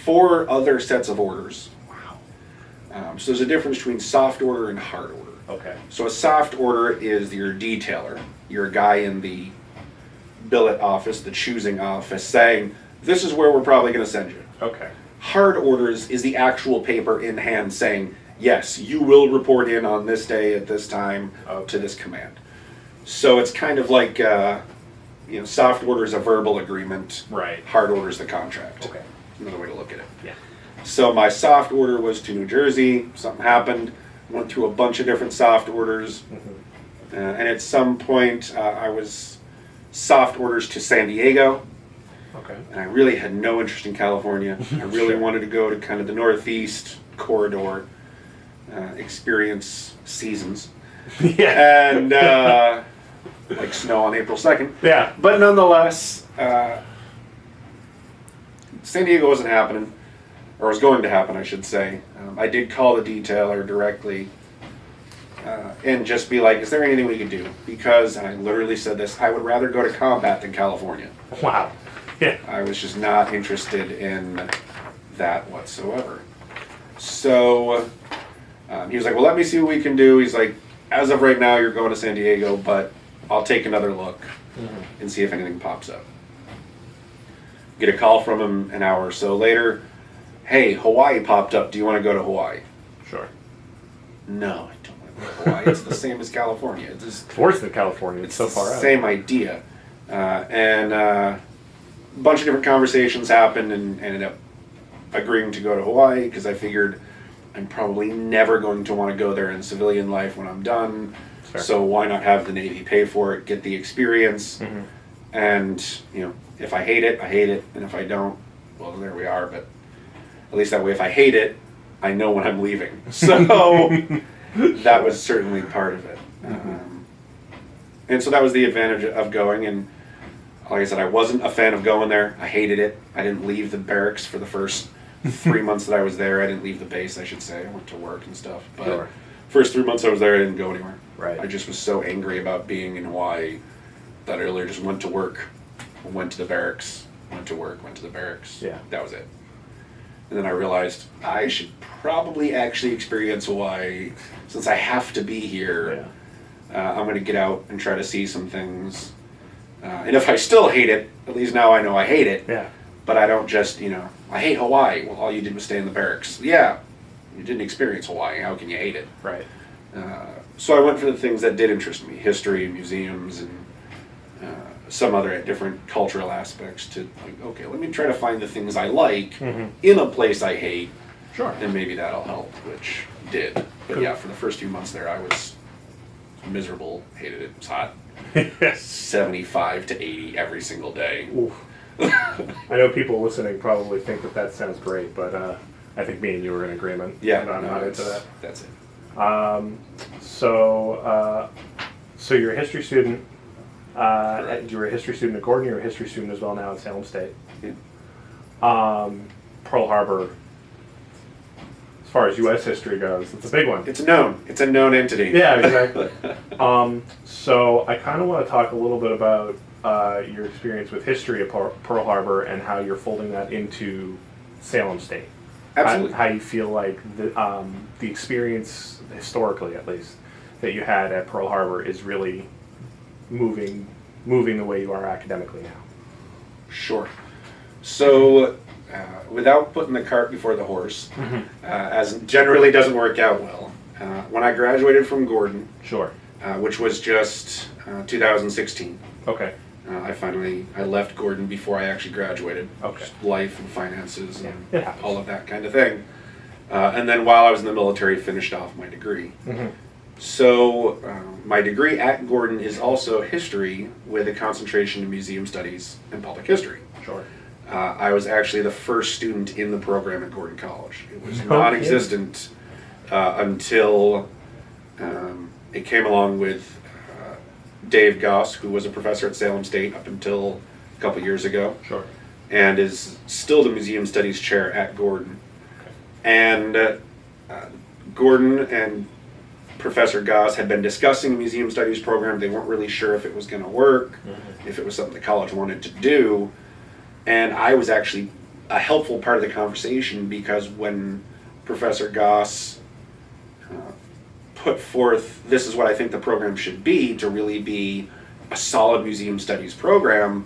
4 other sets of orders. Wow. So there's a difference between soft order and hard order. Okay. So a soft order is your detailer, your guy in the billet office, the choosing office, saying, this is where we're probably going to send you. Okay. Hard orders is the actual paper in hand saying, yes, you will report in on this day at this time to this command. So it's kind of like, soft order is a verbal agreement. Right. Hard order is the contract. Okay. Another way to look at it. Yeah. So my soft order was to New Jersey. Something happened. Went through a bunch of different soft orders. And at some point, I was soft orders to San Diego. Okay. And I really had no interest in California. I really wanted to go to kind of the Northeast corridor, experience seasons. Yeah. And like snow on April 2nd. Yeah. But nonetheless, San Diego wasn't happening, or was going to happen, I should say. I did call the detailer directly and just be like, is there anything we can do? Because, and I literally said this, I would rather go to combat than California. Wow. Yeah. I was just not interested in that whatsoever. So he was like, well, let me see what we can do. He's like, as of right now, you're going to San Diego, but I'll take another look and see if anything pops up. Get a call from him an hour or so later. Hey, Hawaii popped up. Do you want to go to Hawaii? Sure. No, I don't want to go to Hawaii. It's the same as California. It's just, Worse than California. It's so the far out. same idea. And a bunch of different conversations happened and ended up agreeing to go to Hawaii because I figured I'm probably never going to want to go there in civilian life when I'm done. Fair. So why not have the Navy pay for it, get the experience, and if I hate it, I hate it, and if I don't, well, there we are. But at least that way, if I hate it, I know when I'm leaving. So that was certainly part of it. And so that was the advantage of going. And like I said, I wasn't a fan of going there. I hated it. I didn't leave the barracks for the first 3 months that I was there. I didn't leave the base, I should say. I went to work and stuff. But first 3 months I was there, I didn't go anywhere. Right. I just was so angry about being in Hawaii that I literally just went to work, went to the barracks, went to work, went to the barracks. Yeah. That was it. And then I realized I should probably actually experience Hawaii since I have to be here. Yeah. I'm going to get out and try to see some things. And if I still hate it, at least now I know I hate it. Yeah. But I don't just, I hate Hawaii. Well, all you did was stay in the barracks. Yeah, you didn't experience Hawaii. How can you hate it? Right. So I went for the things that did interest me, history, museums, and some other different cultural aspects to, like, okay, let me try to find the things I like in a place I hate. Sure. And maybe that'll help, which did. But Cool. yeah, for the first few months there, I was miserable, hated it. It was hot. Yes. 75 to 80 every single day. Oof. I know people listening probably think that sounds great, but I think me and you are in agreement. Yeah, I'm not into that. That's it. So you're a history student. You were a history student at Gordon. You're a history student as well now at Salem State. Yeah. Pearl Harbor, as far as U.S. history goes, it's a big one. It's known. It's a known entity. Yeah, exactly. So I kind of want to talk a little bit about your experience with history of Pearl Harbor and how you're folding that into Salem State. Absolutely. How you feel like the experience, historically at least, that you had at Pearl Harbor is really moving the way you are academically now. Sure. So, without putting the cart before the horse, as generally doesn't work out well, when I graduated from Gordon, Sure. which was just 2016, Okay. I left Gordon before I actually graduated. Okay. Just life and finances Yeah, and it happens. all of that kind of thing. And then while I was in the military, finished off my degree. So my degree at Gordon is also history with a concentration in museum studies and public history. Sure. I was actually the first student in the program at Gordon College. It was No non-existent until it came along with Dave Goss, who was a professor at Salem State up until a couple years ago, Sure. and is still the museum studies chair at Gordon. And Gordon and Professor Goss had been discussing the museum studies program. They weren't really sure if it was going to work, if it was something the college wanted to do. And I was actually a helpful part of the conversation, because when Professor Goss put forth, this is what I think the program should be to really be a solid museum studies program,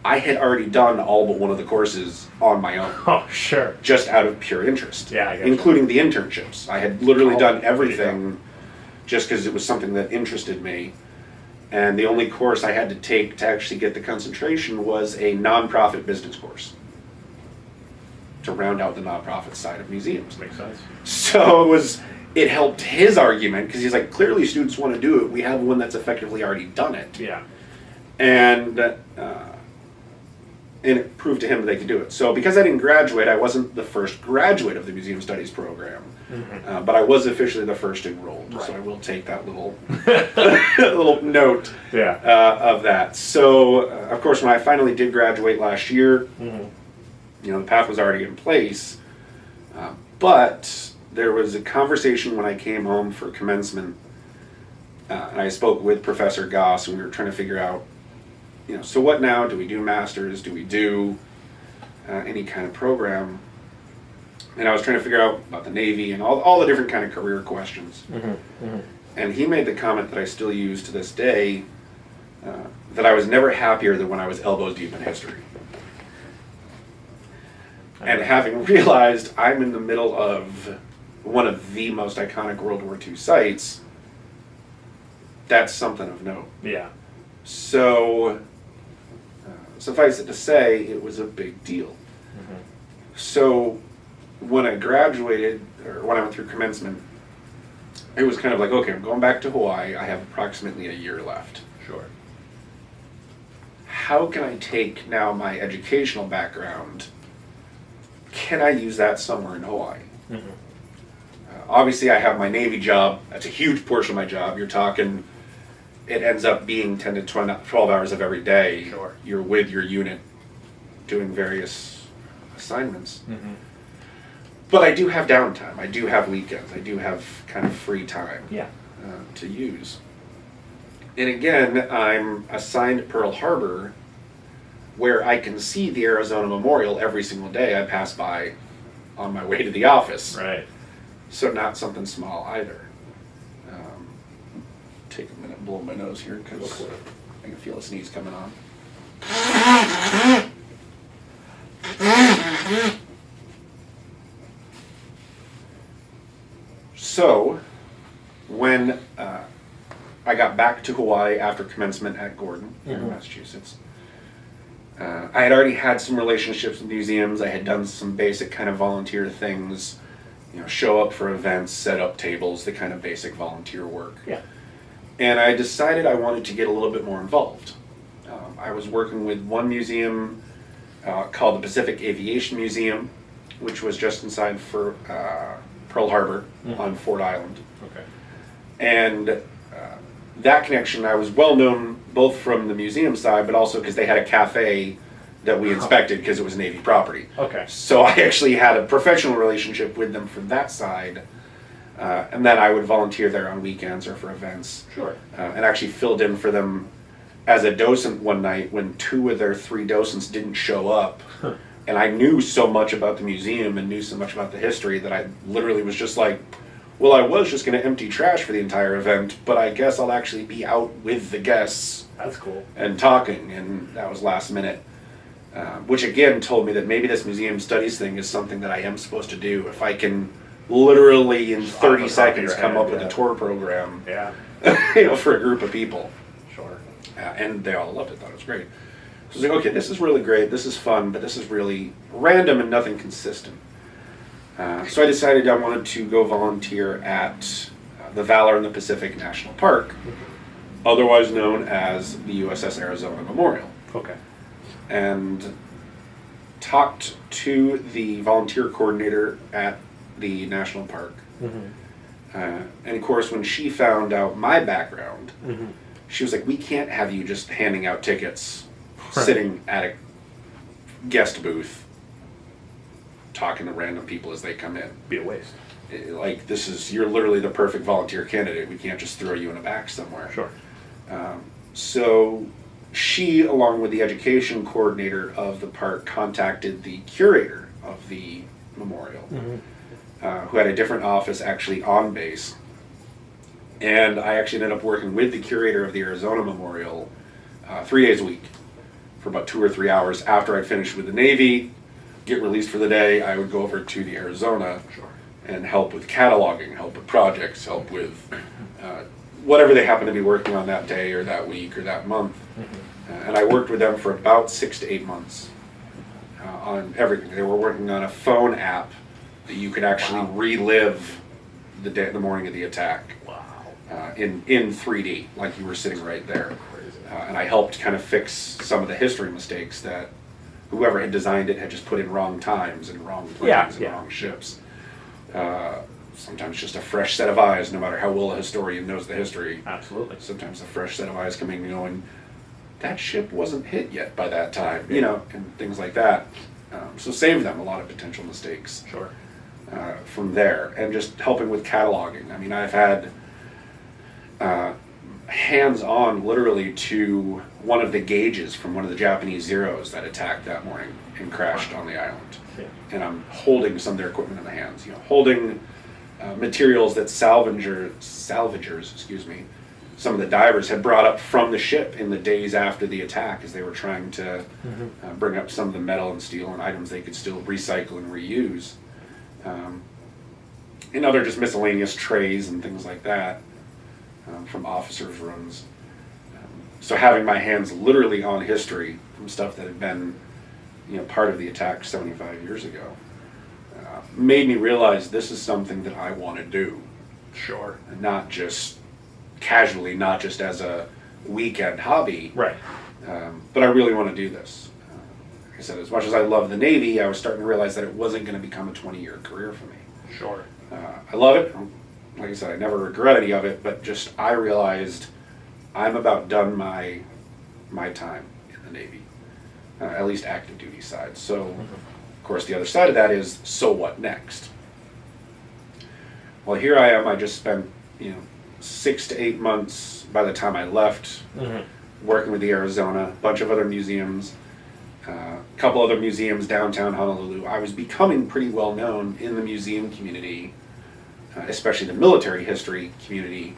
I had already done all but one of the courses on my own. Oh, sure. Just out of pure interest. Yeah, I get you. including the internships. I had literally Oh, done there you everything just because it was something that interested me. And the only course I had to take to actually get the concentration was a nonprofit business course to round out the nonprofit side of museums. Makes sense. So it helped his argument, because he's like, clearly students want to do it. We have one that's effectively already done it. Yeah. And it proved to him that they could do it. So because I didn't graduate, I wasn't the first graduate of the Museum Studies program, but I was officially the first enrolled. Right. So I will take that little little note Yeah. of that. So of course, when I finally did graduate last year, the path was already in place, but there was a conversation when I came home for commencement, and I spoke with Professor Goss, and we were trying to figure out, so what now? Do we do masters? Do we do any kind of program? And I was trying to figure out about the Navy and all the different kind of career questions. And he made the comment that I still use to this day, that I was never happier than when I was elbows deep in history. And having realized I'm in the middle of one of the most iconic World War II sites, that's something of note. Yeah. So, suffice it to say, it was a big deal. So, when I graduated, or when I went through commencement, it was kind of like, okay, I'm going back to Hawaii. I have approximately a year left. Sure. How can I take now my educational background? Can I use that somewhere in Hawaii? Obviously, I have my Navy job. That's a huge portion of my job. You're talking, it ends up being 10 to 12 hours of every day. Sure. You're with your unit doing various assignments. But I do have downtime. I do have weekends. I do have kind of free time Yeah. to use. And again, I'm assigned Pearl Harbor, where I can see the Arizona Memorial every single day I pass by on my way to the office. Right. So not something small either. Take a minute, blow my nose here, because I can feel a sneeze coming on. So, when I got back to Hawaii after commencement at Gordon, here in Massachusetts, I had already had some relationships with museums. I had done some basic kind of volunteer things, show up for events, set up tables, the kind of basic volunteer work. Yeah. And I decided I wanted to get a little bit more involved. I was working with one museum called the Pacific Aviation Museum, which was just inside for Pearl Harbor on Ford Island. Okay. And that connection, I was well known both from the museum side, but also because they had a cafe that we inspected because it was Navy property. Okay. So I actually had a professional relationship with them from that side. And then I would volunteer there on weekends or for events. Sure. And actually filled in for them as a docent one night when 2 of their 3 docents didn't show up And I knew so much about the museum and knew so much about the history that I literally was just like, well, I was just going to empty trash for the entire event, but I guess I'll actually be out with the guests. That's cool. And talking, and that was last minute. Which again told me that maybe this museum studies thing is something that I am supposed to do if I can literally in 30 seconds come up with a tour program, Yeah. For a group of people. Sure. And they all loved it, thought it was great. So I was like, okay, this is really great, this is fun, but this is really random and nothing consistent. So I decided I wanted to go volunteer at the Valor in the Pacific National Park, otherwise known as the USS Arizona Memorial. Okay. And talked to the volunteer coordinator at the national park. And of course, when she found out my background, she was like, we can't have you just handing out tickets, sitting at a guest booth, talking to random people as they come in. Be a waste. Like, you're literally the perfect volunteer candidate. We can't just throw you in a back somewhere. Sure. So she, along with the education coordinator of the park, contacted the curator of the memorial, who had a different office actually on base. And I actually ended up working with the curator of the Arizona Memorial 3 days a week for about 2 or 3 hours. After I'd finished with the Navy, get released for the day, I would go over to the Arizona and help with cataloging, help with projects, help with whatever they happen to be working on that day or that week or that month. And I worked with them for about 6 to 8 months on everything. They were working on a phone app that you could actually relive the morning of the attack. Wow. In 3D, like you were sitting right there. And I helped kind of fix some of the history mistakes that whoever had designed it had just put in wrong times and wrong planes and wrong ships. Sometimes just a fresh set of eyes, no matter how well a historian knows the history. Absolutely. Sometimes a fresh set of eyes coming and going, that ship wasn't hit yet by that time, and things like that. So save them a lot of potential mistakes. Sure. From there, and just helping with cataloging. I mean, I've had hands-on literally to one of the gauges from one of the Japanese Zeros that attacked that morning and crashed on the island. Yeah. And I'm holding some of their equipment in my hands, holding materials that salvagers, some of the divers had brought up from the ship in the days after the attack as they were trying to bring up some of the metal and steel and items they could still recycle and reuse. And other just miscellaneous trays and things like that from officers' rooms. So having my hands literally on history from stuff that had been part of the attack 75 years ago made me realize this is something that I want to do. Sure. And not just casually, not just as a weekend hobby. Right. But I really want to do this. Like I said, as much as I love the Navy, I was starting to realize that it wasn't going to become a 20-year career for me. Sure. I love it. Like I said, I never regret any of it, but just I realized I'm about done my time in the Navy, at least active duty side. So, of course, the other side of that is, so what next? Well, here I am. I just spent 6 to 8 months by the time I left, working with the Arizona, a bunch of other museums, a couple other museums downtown Honolulu. I was becoming pretty well known in the museum community, especially the military history community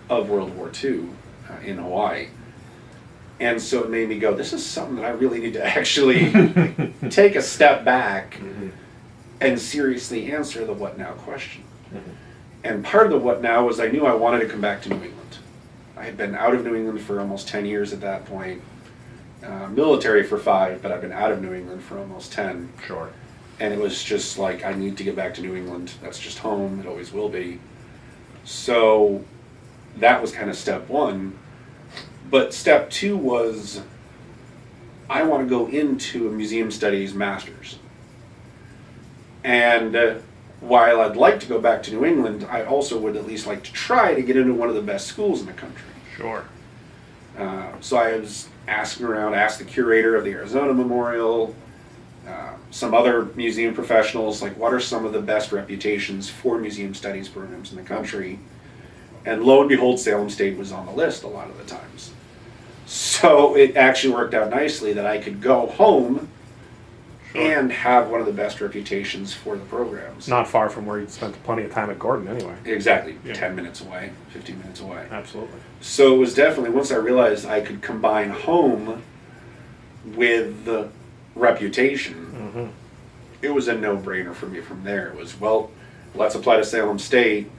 of World War II in Hawaii. And so it made me go, this is something that I really need to actually take a step back and seriously answer the what now question. And part of the what now was I knew I wanted to come back to New England. I had been out of New England for almost 10 years at that point. Military for 5, but I've been out of New England for almost 10. Sure. And it was just like, I need to get back to New England. That's just home. It always will be. So that was kind of step 1. But step 2 was, I want to go into a museum studies master's. And while I'd like to go back to New England, I also would at least like to try to get into one of the best schools in the country. Sure. So I was asking around, asked the curator of the Arizona Memorial, some other museum professionals, like what are some of the best reputations for museum studies programs in the country? And lo and behold, Salem State was on the list a lot of the times. So it actually worked out nicely that I could go home, Sure. and have one of the best reputations for the programs. Not far from where you'd spent plenty of time at Gordon anyway. Exactly. Yeah. 10 minutes away, 15 minutes away. Absolutely. So it was definitely, once I realized I could combine home with the reputation, it was a no-brainer for me from there. It was, well, let's apply to Salem State,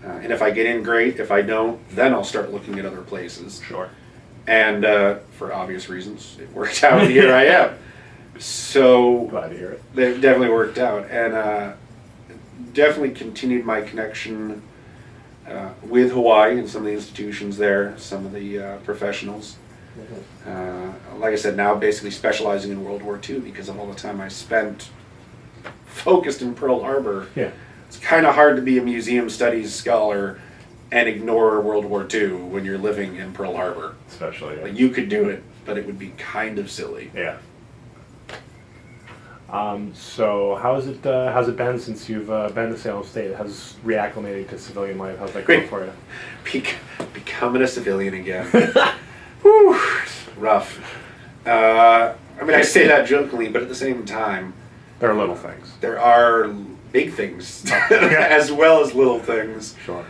and if I get in, great. If I don't, then I'll start looking at other places. Sure. And for obvious reasons, it worked out, and here I am. So Glad to hear it. it definitely worked out, and definitely continued my connection with Hawaii and some of the institutions there, some of the professionals. Like I said, now basically specializing in World War II because of all the time I spent focused in Pearl Harbor. Yeah. It's kind of hard to be a museum studies scholar and ignore World War II when you're living in Pearl Harbor. Especially. Yeah. Like, you could do it, but it would be kind of silly. Yeah. So how's it been since you've been to Salem State? How's reacclimating to civilian life? How's that going for you? Becoming a civilian again. Whew, rough. I mean, I say that jokingly, but at the same time, There are little things. there are big things as well as little things. Sure.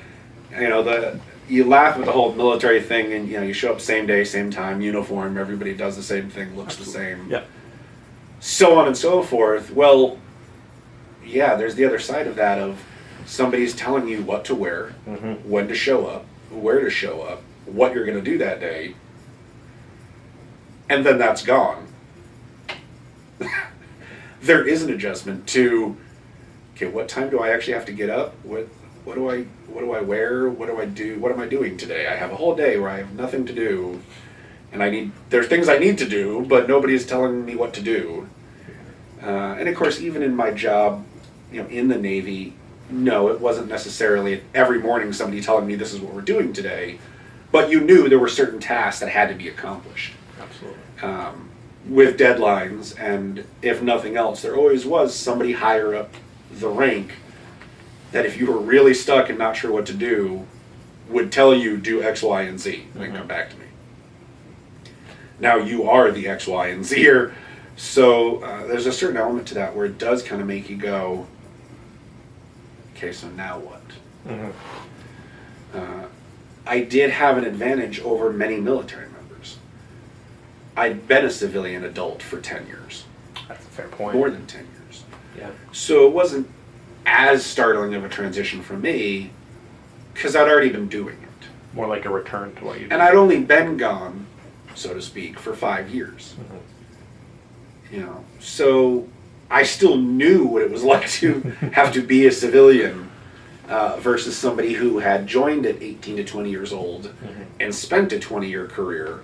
You know, you laugh at the whole military thing, and you show up same day, same time, uniform. Everybody does the same thing, looks the same. Yeah. So on and so forth. Well, yeah, there's the other side of that of somebody's telling you what to wear, when to show up, where to show up, what you're going to do that day, and then that's gone. There is an adjustment to, okay, what time do I actually have to get up? What do I wear? What do I do? What am I doing today? I have a whole day where I have nothing to do. And there's things I need to do, but nobody is telling me what to do. And of course, even in my job, in the Navy, no, it wasn't necessarily every morning somebody telling me this is what we're doing today, but you knew there were certain tasks that had to be accomplished. Absolutely. With deadlines, and if nothing else, there always was somebody higher up the rank that if you were really stuck and not sure what to do, would tell you do X, Y, and Z, and then come back to me. Now you are the X, Y, and Zer, so there's a certain element to that where it does kind of make you go, okay, so now what? I did have an advantage over many military members. I'd been a civilian adult for 10 years. That's a fair point. More than 10 years. Yeah. So it wasn't as startling of a transition for me because I'd already been doing it. More like a return to what you did. And I'd only been gone, so to speak, for 5 years. So I still knew what it was like to have to be a civilian versus somebody who had joined at 18 to 20 years old and spent a 20-year career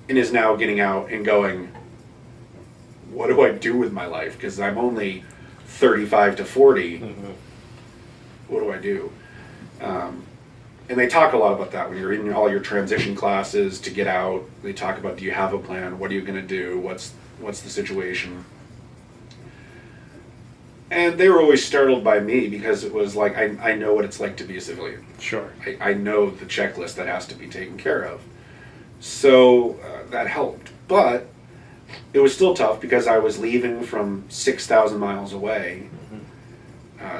and is now getting out and going, what do I do with my life? Because I'm only 35 to 40. What do I do? And they talk a lot about that when you're in all your transition classes to get out. They talk about, do you have a plan? What are you going to do? What's the situation? And they were always startled by me because it was like, I know what it's like to be a civilian. Sure. I know the checklist that has to be taken care of. So that helped. But it was still tough because I was leaving from 6,000 miles away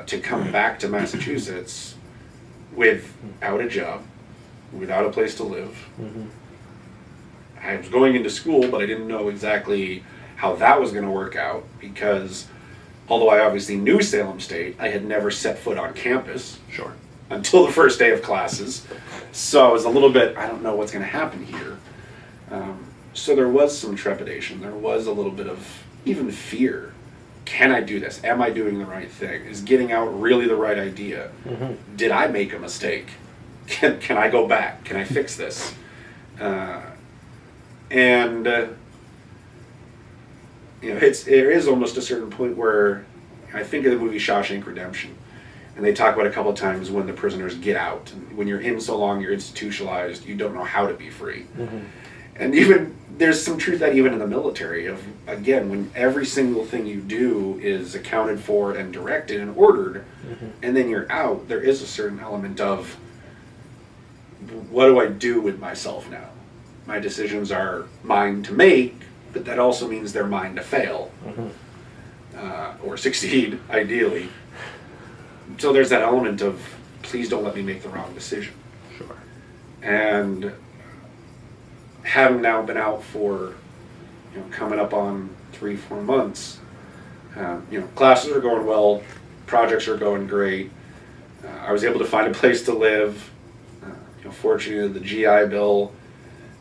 to come back to Massachusetts without a job, without a place to live. I was going into school, but I didn't know exactly how that was going to work out because although I obviously knew Salem State, I had never set foot on campus. Sure. Until the first day of classes. So I was a little bit, I don't know what's going to happen here. So there was some trepidation. There was a little bit of even fear. Can I do this? Am I doing the right thing? Is getting out really the right idea? Did I make a mistake? Can I go back? Can I fix this? There is almost a certain point where I think of the movie Shawshank Redemption, and they talk about a couple of times when the prisoners get out. And when you're in so long, you're institutionalized, you don't know how to be free. And even there's some truth that even in the military of, again, when every single thing you do is accounted for and directed and ordered, and then you're out, there is a certain element of, what do I do with myself now? My decisions are mine to make, but that also means they're mine to fail. or succeed, ideally. So there's that element of, please don't let me make the wrong decision. Sure. And having now been out for, coming up on 3-4 months, classes are going well, projects are going great. I was able to find a place to live. Fortunately, the GI Bill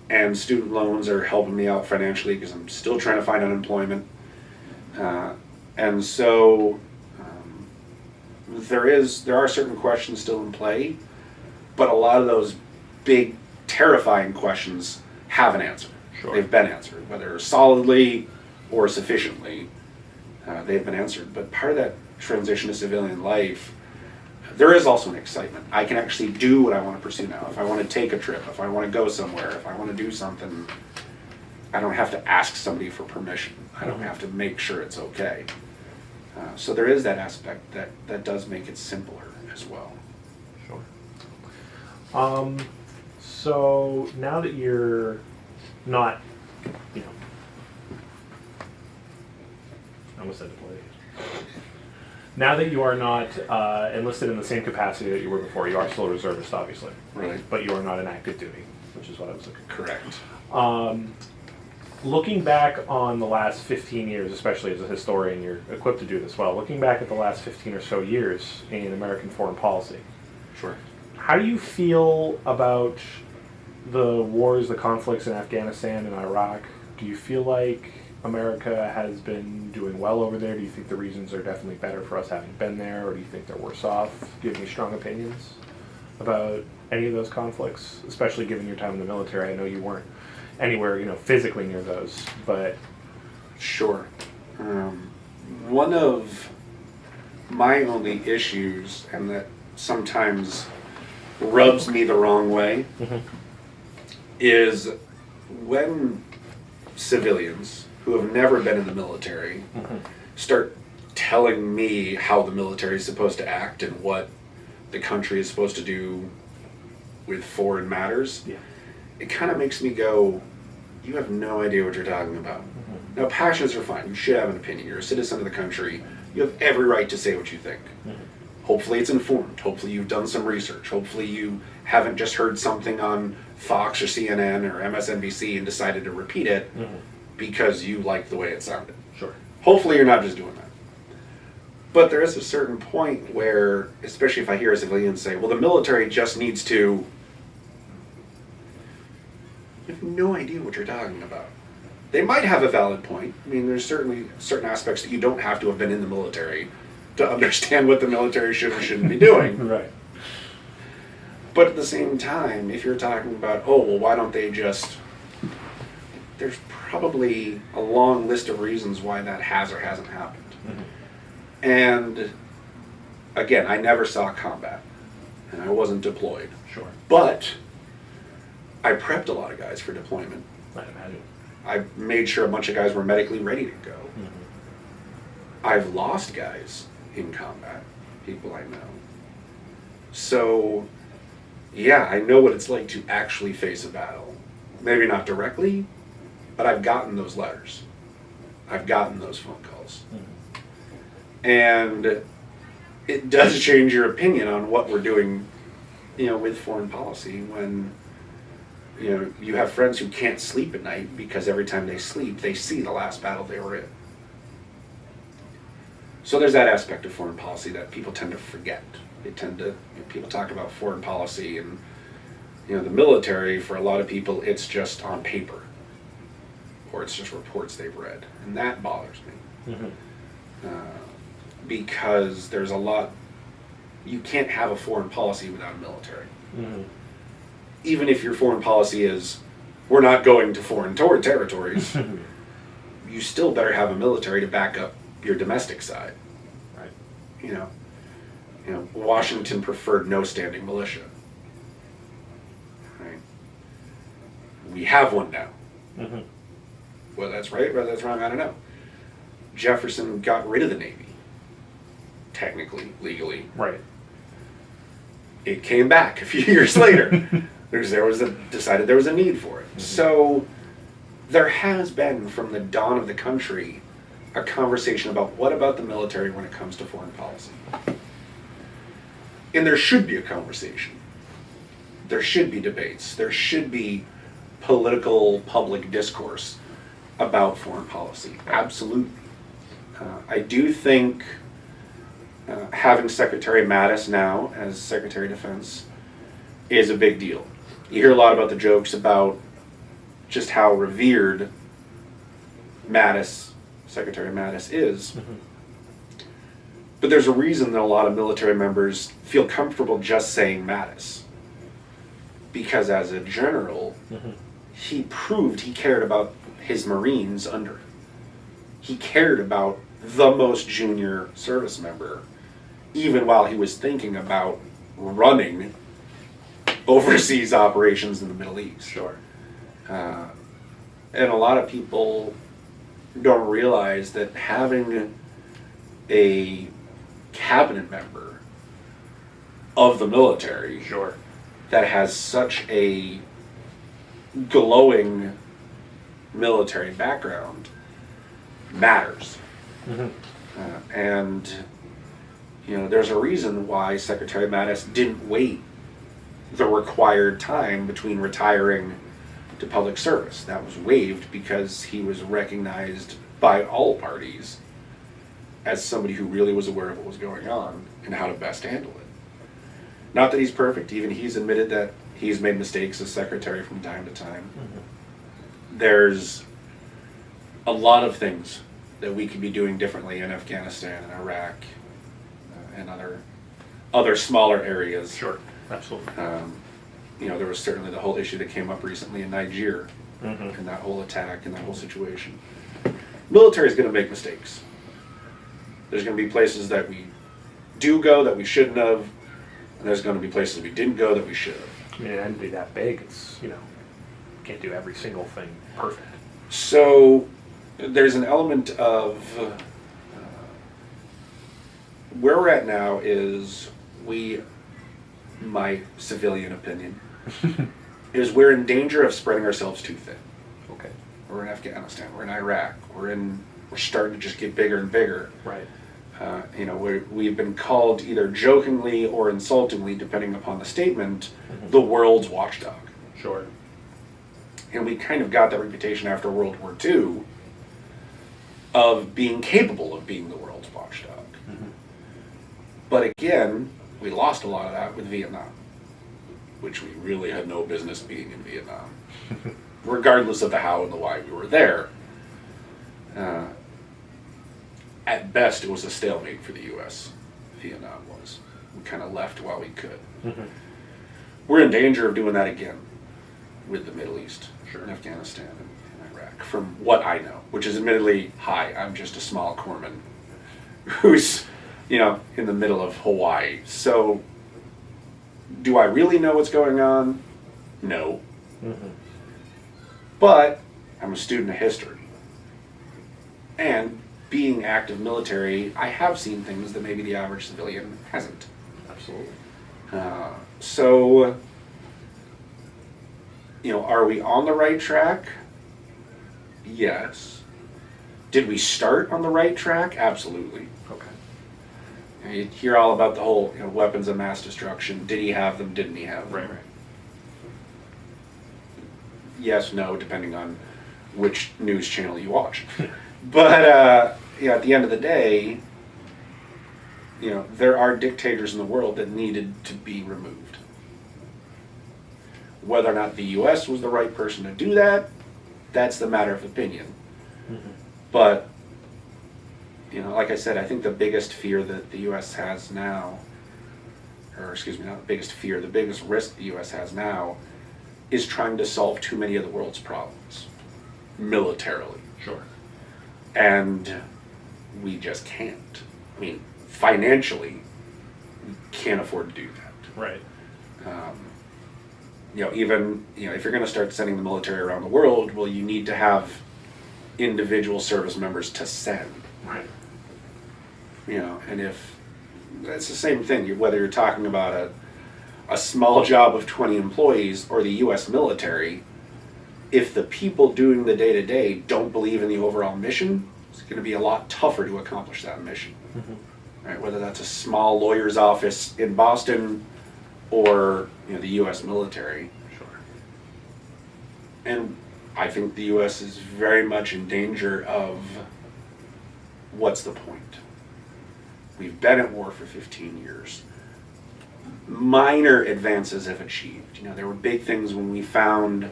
and student loans are helping me out financially because I'm still trying to find unemployment. And so there are certain questions still in play, but a lot of those big, terrifying questions have an answer. Sure. They've been answered, whether solidly or sufficiently. They've been answered. But part of that transition to civilian life, there is also an excitement. I can actually do what I want to pursue now. If I want to take a trip, if I want to go somewhere, if I want to do something, I don't have to ask somebody for permission. I don't have to make sure it's okay. So there is that aspect that does make it simpler as well. Sure. So now that you're not, I almost said deployed. Now that you are not enlisted in the same capacity that you were before, you are still a reservist, obviously. Right. But you are not in active duty, which is what I was looking for. Correct. Looking back on the last 15 years, especially as a historian, you're equipped to do this well. Looking back at the last 15 or so years in American foreign policy, Sure. how do you feel about the wars, the conflicts in Afghanistan and Iraq? Do you feel like America has been doing well over there? Do you think the reasons are definitely better for us having been there, or do you think they're worse off? Do you have any strong opinions about any of those conflicts, especially given your time in the military? I know you weren't anywhere, physically near those, but... Sure. One of my only issues, and that sometimes rubs me the wrong way, is when civilians who have never been in the military start telling me how the military is supposed to act and what the country is supposed to do with foreign matters. Yeah. It kind of makes me go, you have no idea what you're talking about. Now, passions are fine. You should have an opinion. You're a citizen of the country. You have every right to say what you think. Hopefully it's informed. Hopefully you've done some research. Hopefully you haven't just heard something on Fox or CNN or MSNBC and decided to repeat it because you liked the way it sounded. Sure. Hopefully you're not just doing that. But there is a certain point where, especially if I hear a civilian say, well, the military just needs to... You have no idea what you're talking about. They might have a valid point. I mean, there's certainly certain aspects that you don't have to have been in the military to understand what the military should or shouldn't be doing. Right. But at the same time, if you're talking about, oh, well, why don't they just... There's probably a long list of reasons why that has or hasn't happened. And again, I never saw combat, and I wasn't deployed. Sure. But I prepped a lot of guys for deployment. I'd imagine. I made sure a bunch of guys were medically ready to go. I've lost guys in combat, people I know. So, yeah, I know what it's like to actually face a battle. Maybe not directly, but I've gotten those letters. I've gotten those phone calls. And it does change your opinion on what we're doing, with foreign policy when, you have friends who can't sleep at night because every time they sleep, they see the last battle they were in. So there's that aspect of foreign policy that people tend to forget. People talk about foreign policy and, the military, for a lot of people, it's just on paper. Or it's just reports they've read. And that bothers me. Because there's a lot... You can't have a foreign policy without a military. Even if your foreign policy is, we're not going to foreign territories, you still better have a military to back up your domestic side. Right. Washington preferred no standing militia. Right? We have one now. Whether that's right, whether that's wrong, I don't know. Jefferson got rid of the Navy. Technically, legally. Right. It came back a few years later. Decided there was a need for it. So there has been, from the dawn of the country, a conversation about what about the military when it comes to foreign policy. And there should be a conversation. There should be debates. There should be political public discourse about foreign policy. Absolutely. I do think having Secretary Mattis now as Secretary of Defense is a big deal. You hear a lot about the jokes about just how revered Secretary Mattis is. Mm-hmm. But there's a reason that a lot of military members feel comfortable just saying Mattis. Because as a general, Mm-hmm. he proved he cared about his Marines under him. He cared about the most junior service member, even while he was thinking about running overseas operations in the Middle East. Sure. And a lot of people don't realize that having a cabinet member of the military Sure. that has such a glowing military background matters. Mm-hmm. And there's a reason why Secretary Mattis didn't wait the required time between retiring to public service. That was waived because he was recognized by all parties as somebody who really was aware of what was going on and how to best handle it. Not that he's perfect. Even he's admitted that he's made mistakes as secretary from time to time. Mm-hmm. There's a lot of things that we could be doing differently in Afghanistan and Iraq and other smaller areas. Sure. Absolutely. There was certainly the whole issue that came up recently in Niger, Mm-hmm. and that whole attack and that whole situation. Military is going to make mistakes. There's going to be places that we do go that we shouldn't have, and there's going to be places we didn't go that we should have. I mean, it hadn't be that big. It's, can't do every single thing perfect. So there's an element of where we're at now is my civilian opinion, is we're in danger of spreading ourselves too thin. Okay. We're in Afghanistan, we're in Iraq, we're starting to just get bigger and bigger. Right. We've been called either jokingly or insultingly, depending upon the statement, Mm-hmm. the world's watchdog. Sure. And we kind of got that reputation after World War II of being capable of being the world's watchdog. Mm-hmm. But again, we lost a lot of that with Vietnam, which we really had no business being in Vietnam, regardless of the how and the why we were there. At best, it was a stalemate for the U.S. Vietnam was. We kind of left while we could. Mm-hmm. We're in danger of doing that again with the Middle East, Sure. and Afghanistan, and Iraq, from what I know, which is admittedly, hi, I'm just a small corpsman who's, in the middle of Hawaii. So, do I really know what's going on? No. Mm-hmm. But I'm a student of history. And being active military, I have seen things that maybe the average civilian hasn't. Absolutely. So, are we on the right track? Yes. Did we start on the right track? Absolutely. Okay. You hear all about the whole weapons of mass destruction. Did he have them? Didn't he have them? Right. Yes, no, depending on which news channel you watch. But at the end of the day, there are dictators in the world that needed to be removed. Whether or not the U.S. was the right person to do that, that's the matter of opinion. Mm-hmm. But, like I said, I think the biggest fear that the U.S. has now, or excuse me, not the biggest fear, the biggest risk the U.S. has now is trying to solve too many of the world's problems militarily. Sure. And we just can't. I mean, financially, we can't afford to do that. Right. Even if you're going to start sending the military around the world, well, you need to have individual service members to send. Right. And if that's the same thing, whether you're talking about a small job of 20 employees or the U.S. military, if the people doing the day-to-day don't believe in the overall mission, it's going to be a lot tougher to accomplish that mission. Right? Whether that's a small lawyer's office in Boston or the U.S. military. Sure. And I think the U.S. is very much in danger of what's the point? We've been at war for 15 years. Minor advances have achieved. There were big things when we found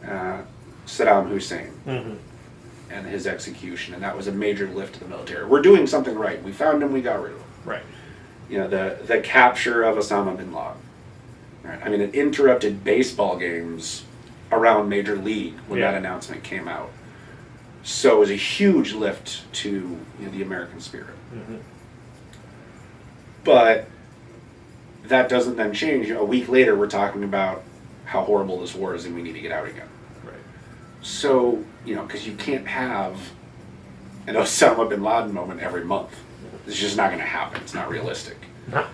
Saddam Hussein and his execution, and that was a major lift to the military. We're doing something right. We found him, we got rid of him. Right. The capture of Osama bin Laden. Right? I mean, it interrupted baseball games around Major League when that announcement came out. So it was a huge lift to the American spirit. But that doesn't then change. A week later, we're talking about how horrible this war is and we need to get out again. Right. So, because you can't have an Osama bin Laden moment every month. It's just not going to happen. It's not realistic. No.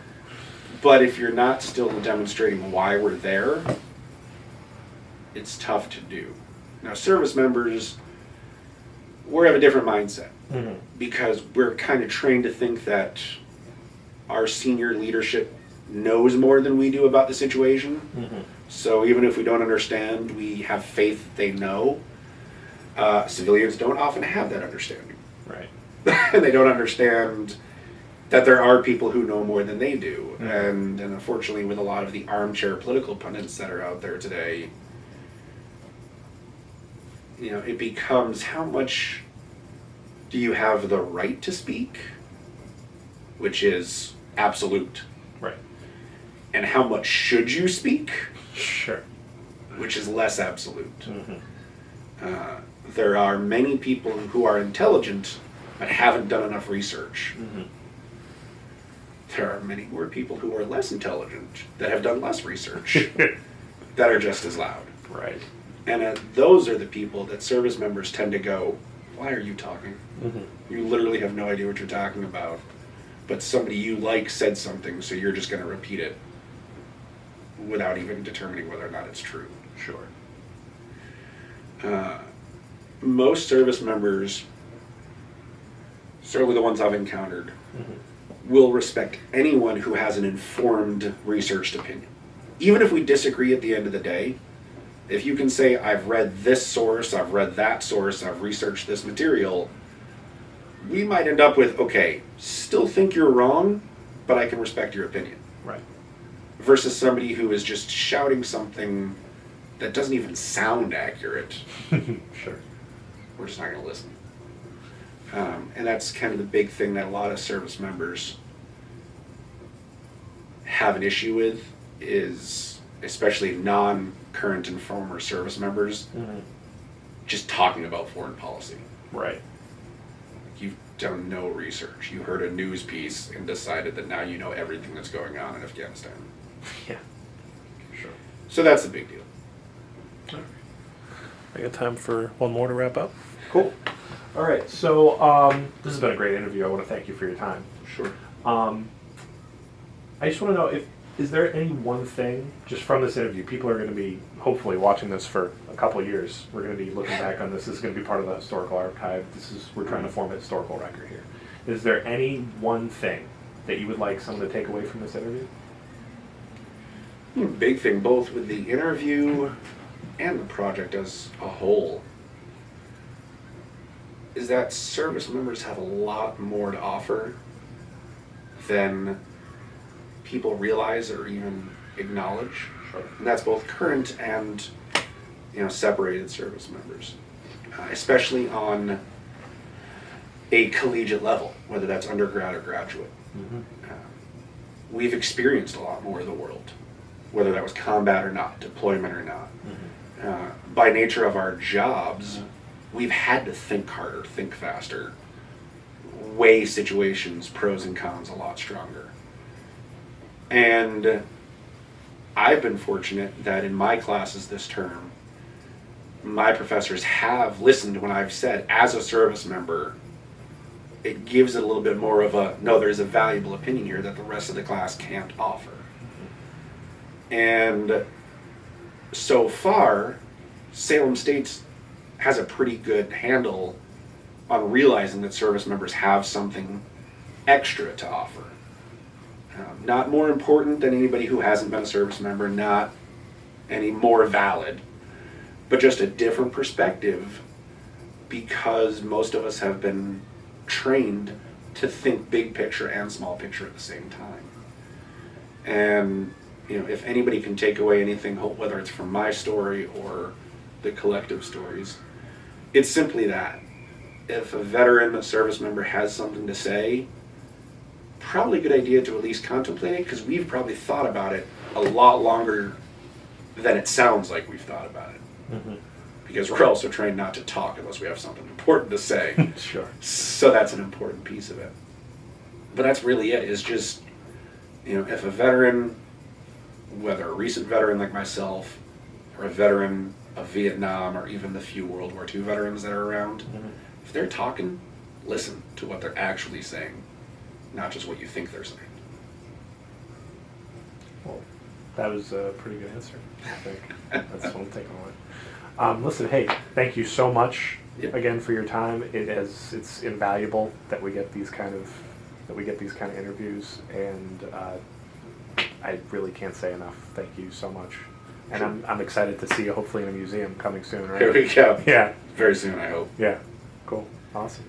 But if you're not still demonstrating why we're there, it's tough to do. Now, service members, we have a different mindset because we're kind of trained to think that our senior leadership knows more than we do about the situation. So even if we don't understand, we have faith that they know. Civilians don't often have that understanding. Right. And they don't understand that there are people who know more than they do. And unfortunately, with a lot of the armchair political pundits that are out there today, it becomes how much do you have the right to speak, which is absolute. Right. And how much should you speak? Sure. Which is less absolute. There are many people who are intelligent but haven't done enough research. There are many more people who are less intelligent that have done less research that are just as loud. Right. And those are the people that service members tend to go, why are you talking? You literally have no idea what you're talking about. But somebody you like said something, so you're just going to repeat it without even determining whether or not it's true. Sure. Most service members, certainly the ones I've encountered, will respect anyone who has an informed, researched opinion. Even if we disagree at the end of the day, if you can say, I've read this source, I've read that source, I've researched this material, we might end up with, okay, still think you're wrong, but I can respect your opinion. Right. Versus somebody who is just shouting something that doesn't even sound accurate. Sure. We're just not going to listen. And that's kind of the big thing that a lot of service members have an issue with, is especially non-current and former service members just talking about foreign policy. Right. You've done no research. You heard a news piece and decided that now you know everything that's going on in Afghanistan. Yeah. Sure. So that's the big deal. All right. I got time for one more to wrap up. Cool. All right. So this has been a great interview. I want to thank you for your time. Sure. I just want to know, is there any one thing, just from this interview, people are going to be hopefully watching this for a couple of years. We're going to be looking back on this. This is going to be part of the historical archive. We're trying to form a historical record here. Is there any one thing that you would like someone to take away from this interview? Big thing, both with the interview and the project as a whole, is that service members have a lot more to offer than people realize or even acknowledge. Sure. And that's both current and separated service members, especially on a collegiate level, whether that's undergrad or graduate. We've experienced a lot more of the world, whether that was combat or not, deployment or not. By nature of our jobs, we've had to think harder, think faster, weigh situations, pros and cons a lot stronger. And I've been fortunate that in my classes this term, my professors have listened when I've said, as a service member, it gives it a little bit more of a, no, there's a valuable opinion here that the rest of the class can't offer. And so far, Salem State has a pretty good handle on realizing that service members have something extra to offer. Not more important than anybody who hasn't been a service member, not any more valid, but just a different perspective, because most of us have been trained to think big picture and small picture at the same time. And if anybody can take away anything, whether it's from my story or the collective stories, it's simply that. If a veteran, a service member has something to say, probably a good idea to at least contemplate it, because we've probably thought about it a lot longer than it sounds like we've thought about it. Mm-hmm. Because we're also trained not to talk unless we have something important to say. Sure. So that's an important piece of it. But that's really it, is just, if a veteran, whether a recent veteran like myself, or a veteran of Vietnam, or even the few World War II veterans that are around, Mm-hmm. if they're talking, listen to what they're actually saying, not just what you think they're saying. Well, that was a pretty good answer, I think. That's what I'm taking away. Listen, hey, thank you so much again for your time. It's invaluable that we get these kind of interviews, and I really can't say enough. Thank you so much. And Sure. I'm excited to see you hopefully in a museum coming soon, right? Here we go. Yeah. Very soon, I hope. Yeah. Cool. Awesome.